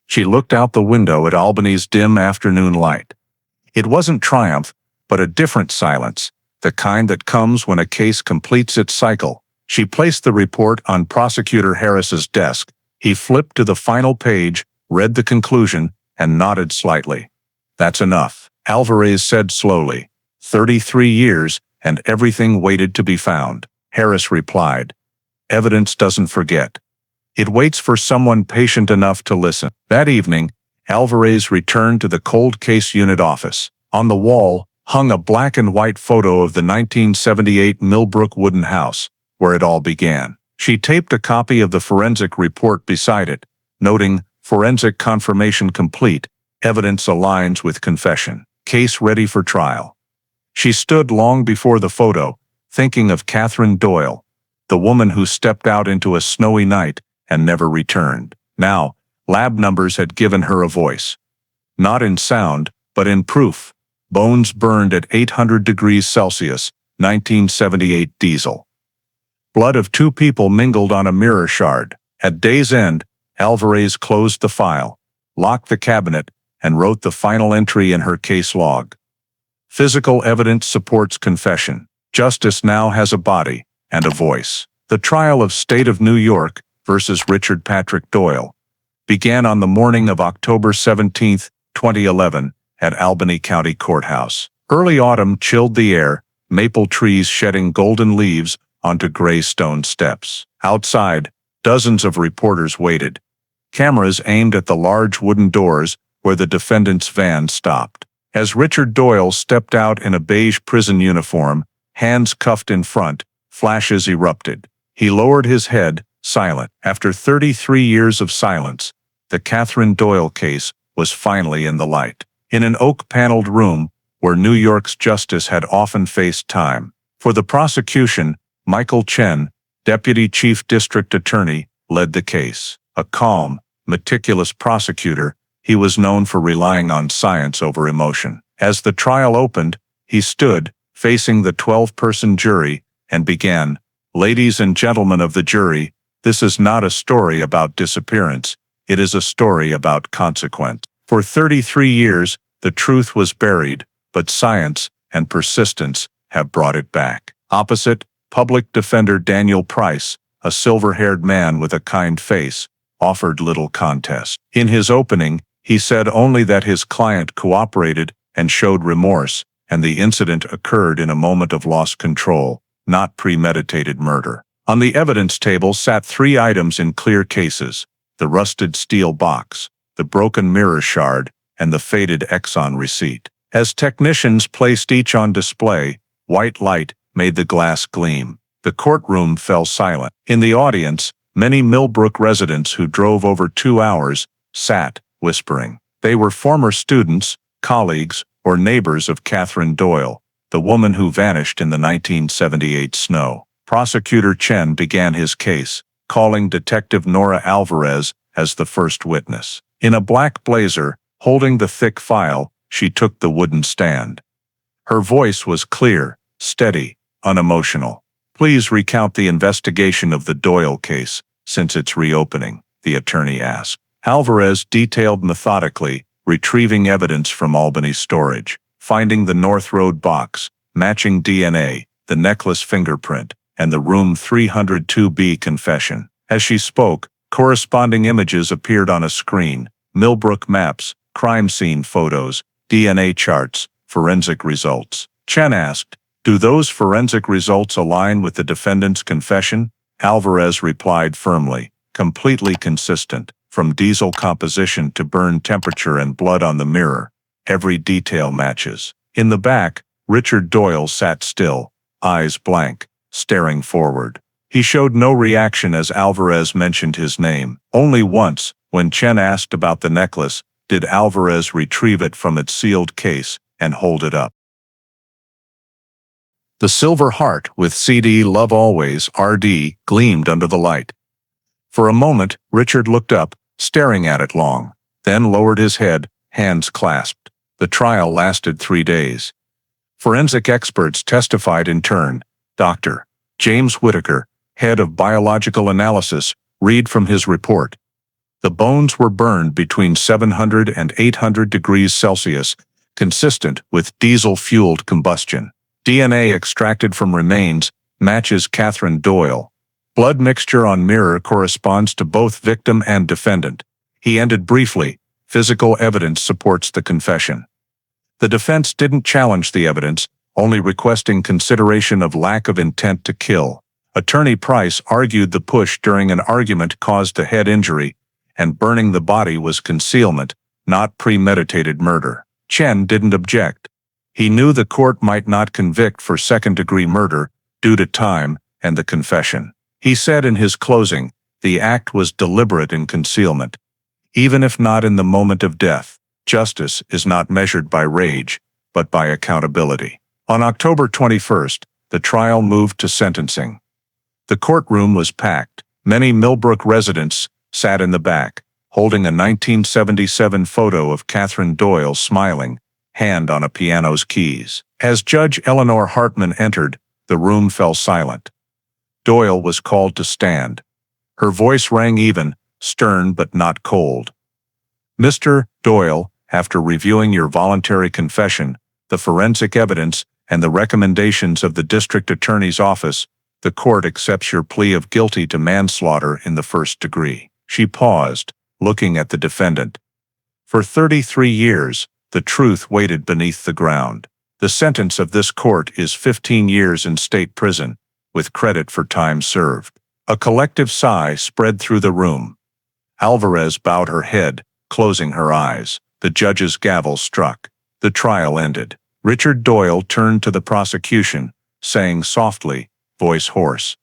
She looked out the window at Albany's dim afternoon light. It wasn't triumph, but a different silence, the kind that comes when a case completes its cycle. She placed the report on Prosecutor Harris's desk. He flipped to the final page, read the conclusion, and nodded slightly. "That's enough," Alvarez said slowly. 33 years, and everything waited to be found. Harris replied, "Evidence doesn't forget. It waits for someone patient enough to listen." That evening, Alvarez returned to the cold case unit office. On the wall hung a black and white photo of the 1978 Millbrook wooden house, where it all began. She taped a copy of the forensic report beside it, noting, "Forensic confirmation complete. Evidence aligns with confession. Case ready for trial." She stood long before the photo, thinking of Catherine Doyle, the woman who stepped out into a snowy night and never returned. Now, lab numbers had given her a voice. Not in sound, but in proof. Bones burned at 800 degrees Celsius, 1978 diesel. Blood of 2 people mingled on a mirror shard. At day's end, Alvarez closed the file, locked the cabinet, and wrote the final entry in her case log. Physical evidence supports confession. Justice now has a body and a voice. The trial of State of New York versus Richard Patrick Doyle began on the morning of October 17, 2011, at Albany County Courthouse. Early autumn chilled the air, maple trees shedding golden leaves onto gray stone steps. Outside, dozens of reporters waited, cameras aimed at the large wooden doors where the defendant's van stopped. As Richard Doyle stepped out in a beige prison uniform, hands cuffed in front, flashes erupted. He lowered his head, silent. After 33 years of silence, the Catherine Doyle case was finally in the light. In an oak-paneled room, where New York's justice had often faced time. For the prosecution, Michael Chen, Deputy Chief District Attorney, led the case. A calm, meticulous prosecutor, he was known for relying on science over emotion. As the trial opened, he stood, facing the 12-person jury, and began, "Ladies and gentlemen of the jury, this is not a story about disappearance. It is a story about consequence. For 33 years, the truth was buried, but science and persistence have brought it back." Opposite, Public Defender Daniel Price, a silver-haired man with a kind face, offered little contest. In his opening, he said only that his client cooperated and showed remorse, and the incident occurred in a moment of lost control, not premeditated murder. On the evidence table sat 3 items in clear cases: the rusted steel box, the broken mirror shard, and the faded Exxon receipt. As technicians placed each on display, white light made the glass gleam. The courtroom fell silent. In the audience, many Millbrook residents who drove over 2 hours sat, whispering. They were former students, colleagues, or neighbors of Catherine Doyle, the woman who vanished in the 1978 snow. Prosecutor Chen began his case, calling Detective Nora Alvarez as the first witness. In a black blazer, holding the thick file, she took the wooden stand. Her voice was clear, steady, unemotional. "Please recount the investigation of the Doyle case, since its reopening," the attorney asked. Alvarez detailed methodically, retrieving evidence from Albany storage, finding the North Road box, matching DNA, the necklace fingerprint, and the room 302B confession. As she spoke, corresponding images appeared on a screen: Millbrook maps, crime scene photos, DNA charts, forensic results. Chen asked, "Do those forensic results align with the defendant's confession?" Alvarez replied firmly, "Completely consistent. From diesel composition to burn temperature and blood on the mirror, every detail matches." In the back, Richard Doyle sat still, eyes blank, staring forward. He showed no reaction as Alvarez mentioned his name. Only once, when Chen asked about the necklace, did Alvarez retrieve it from its sealed case and hold it up. The silver heart with CD "Love Always, RD" gleamed under the light. For a moment, Richard looked up, staring at it long, then lowered his head, hands clasped. The trial lasted 3 days. Forensic experts testified in turn. Dr. James Whitaker, head of biological analysis, read from his report. The bones were burned between 700 and 800 degrees Celsius, consistent with diesel-fueled combustion. DNA extracted from remains matches Catherine Doyle. Blood mixture on mirror corresponds to both victim and defendant. He ended briefly, "Physical evidence supports the confession." The defense didn't challenge the evidence, only requesting consideration of lack of intent to kill. Attorney Price argued the push during an argument caused a head injury, and burning the body was concealment, not premeditated murder. Chen didn't object. He knew the court might not convict for second-degree murder due to time and the confession. He said in his closing, "The act was deliberate in concealment. Even if not in the moment of death, justice is not measured by rage, but by accountability." On October 21st, the trial moved to sentencing. The courtroom was packed. Many Millbrook residents sat in the back, holding a 1977 photo of Catherine Doyle smiling, hand on a piano's keys. As Judge Eleanor Hartman entered, the room fell silent. Doyle was called to stand. Her voice rang even, stern but not cold. "Mr. Doyle, after reviewing your voluntary confession, the forensic evidence, and the recommendations of the district attorney's office, the court accepts your plea of guilty to manslaughter in the first degree." She paused, looking at the defendant. For 33 years, the truth waited beneath the ground. The sentence of this court is 15 years in state prison, with credit for time served. A collective sigh spread through the room. Alvarez bowed her head, closing her eyes. The judge's gavel struck. The trial ended. Richard Doyle turned to the prosecution, saying softly, voice hoarse,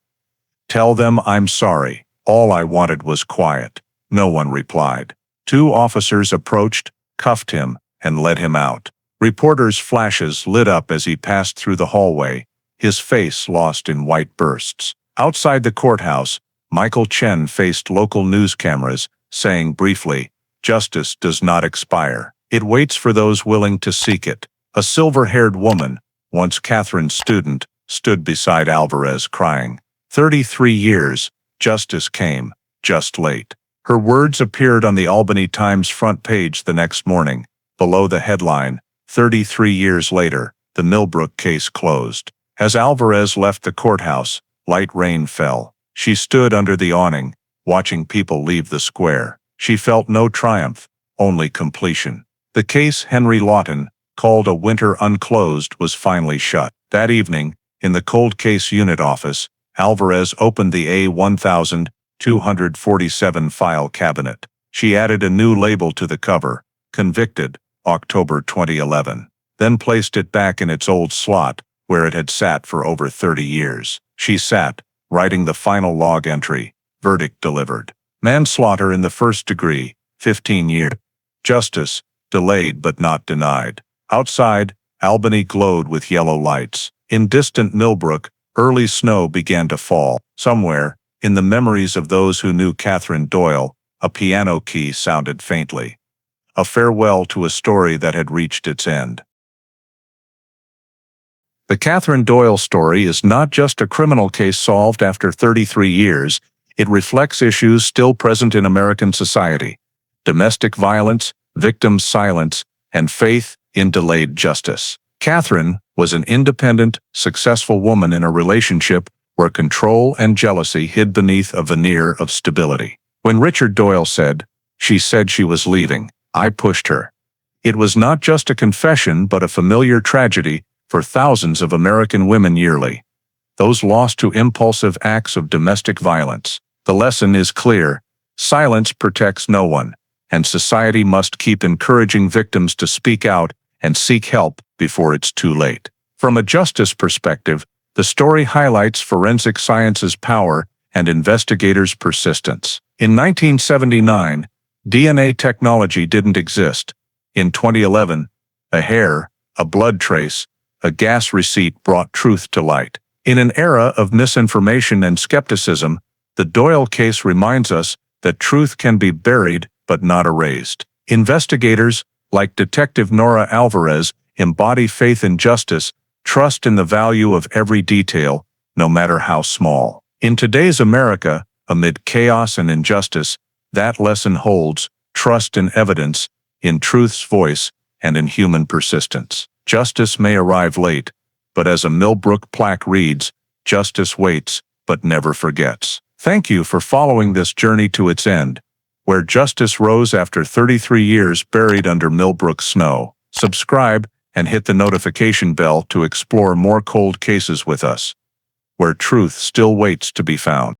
"Tell them I'm sorry. All I wanted was quiet." No one replied. 2 officers approached, cuffed him, and led him out. Reporters' flashes lit up as he passed through the hallway, his face lost in white bursts. Outside the courthouse, Michael Chen faced local news cameras, saying briefly, "Justice does not expire. It waits for those willing to seek it." A silver-haired woman, once Catherine's student, stood beside Alvarez crying, "33 years, justice came, just late." Her words appeared on the Albany Times front page the next morning, below the headline, "33 years later, the Millbrook case closed." As Alvarez left the courthouse, light rain fell. She stood under the awning, watching people leave the square. She felt no triumph, only completion. The case Henry Lawton, called a winter unclosed, was finally shut. That evening, in the cold case unit office, Alvarez opened the A1247 file cabinet. She added a new label to the cover, "Convicted, October 2011, then placed it back in its old slot, where it had sat for over 30 years. She sat, writing the final log entry, "Verdict delivered. Manslaughter in the first degree, 15 years. Justice, delayed but not denied." Outside, Albany glowed with yellow lights. In distant Millbrook, early snow began to fall. Somewhere, in the memories of those who knew Catherine Doyle, a piano key sounded faintly. A farewell to a story that had reached its end. The Catherine Doyle story is not just a criminal case solved after 33 years, it reflects issues still present in American society: domestic violence, victim's silence, and faith in delayed justice. Catherine was an independent, successful woman in a relationship where control and jealousy hid beneath a veneer of stability. When Richard Doyle said, "She said she was leaving, I pushed her," it was not just a confession but a familiar tragedy for thousands of American women yearly, those lost to impulsive acts of domestic violence. The lesson is clear: silence protects no one, and society must keep encouraging victims to speak out and seek help before it's too late. From a justice perspective, the story highlights forensic science's power and investigators' persistence. In 1979, DNA technology didn't exist. In 2011, a hair, a blood trace, a gas receipt brought truth to light. In an era of misinformation and skepticism, the Doyle case reminds us that truth can be buried but not erased. Investigators, like Detective Nora Alvarez, embody faith in justice, trust in the value of every detail, no matter how small. In today's America, amid chaos and injustice, that lesson holds: trust in evidence, in truth's voice, and in human persistence. Justice may arrive late, but as a Millbrook plaque reads, justice waits, but never forgets. Thank you for following this journey to its end, where justice rose after 33 years buried under Millbrook snow. Subscribe and hit the notification bell to explore more cold cases with us, where truth still waits to be found.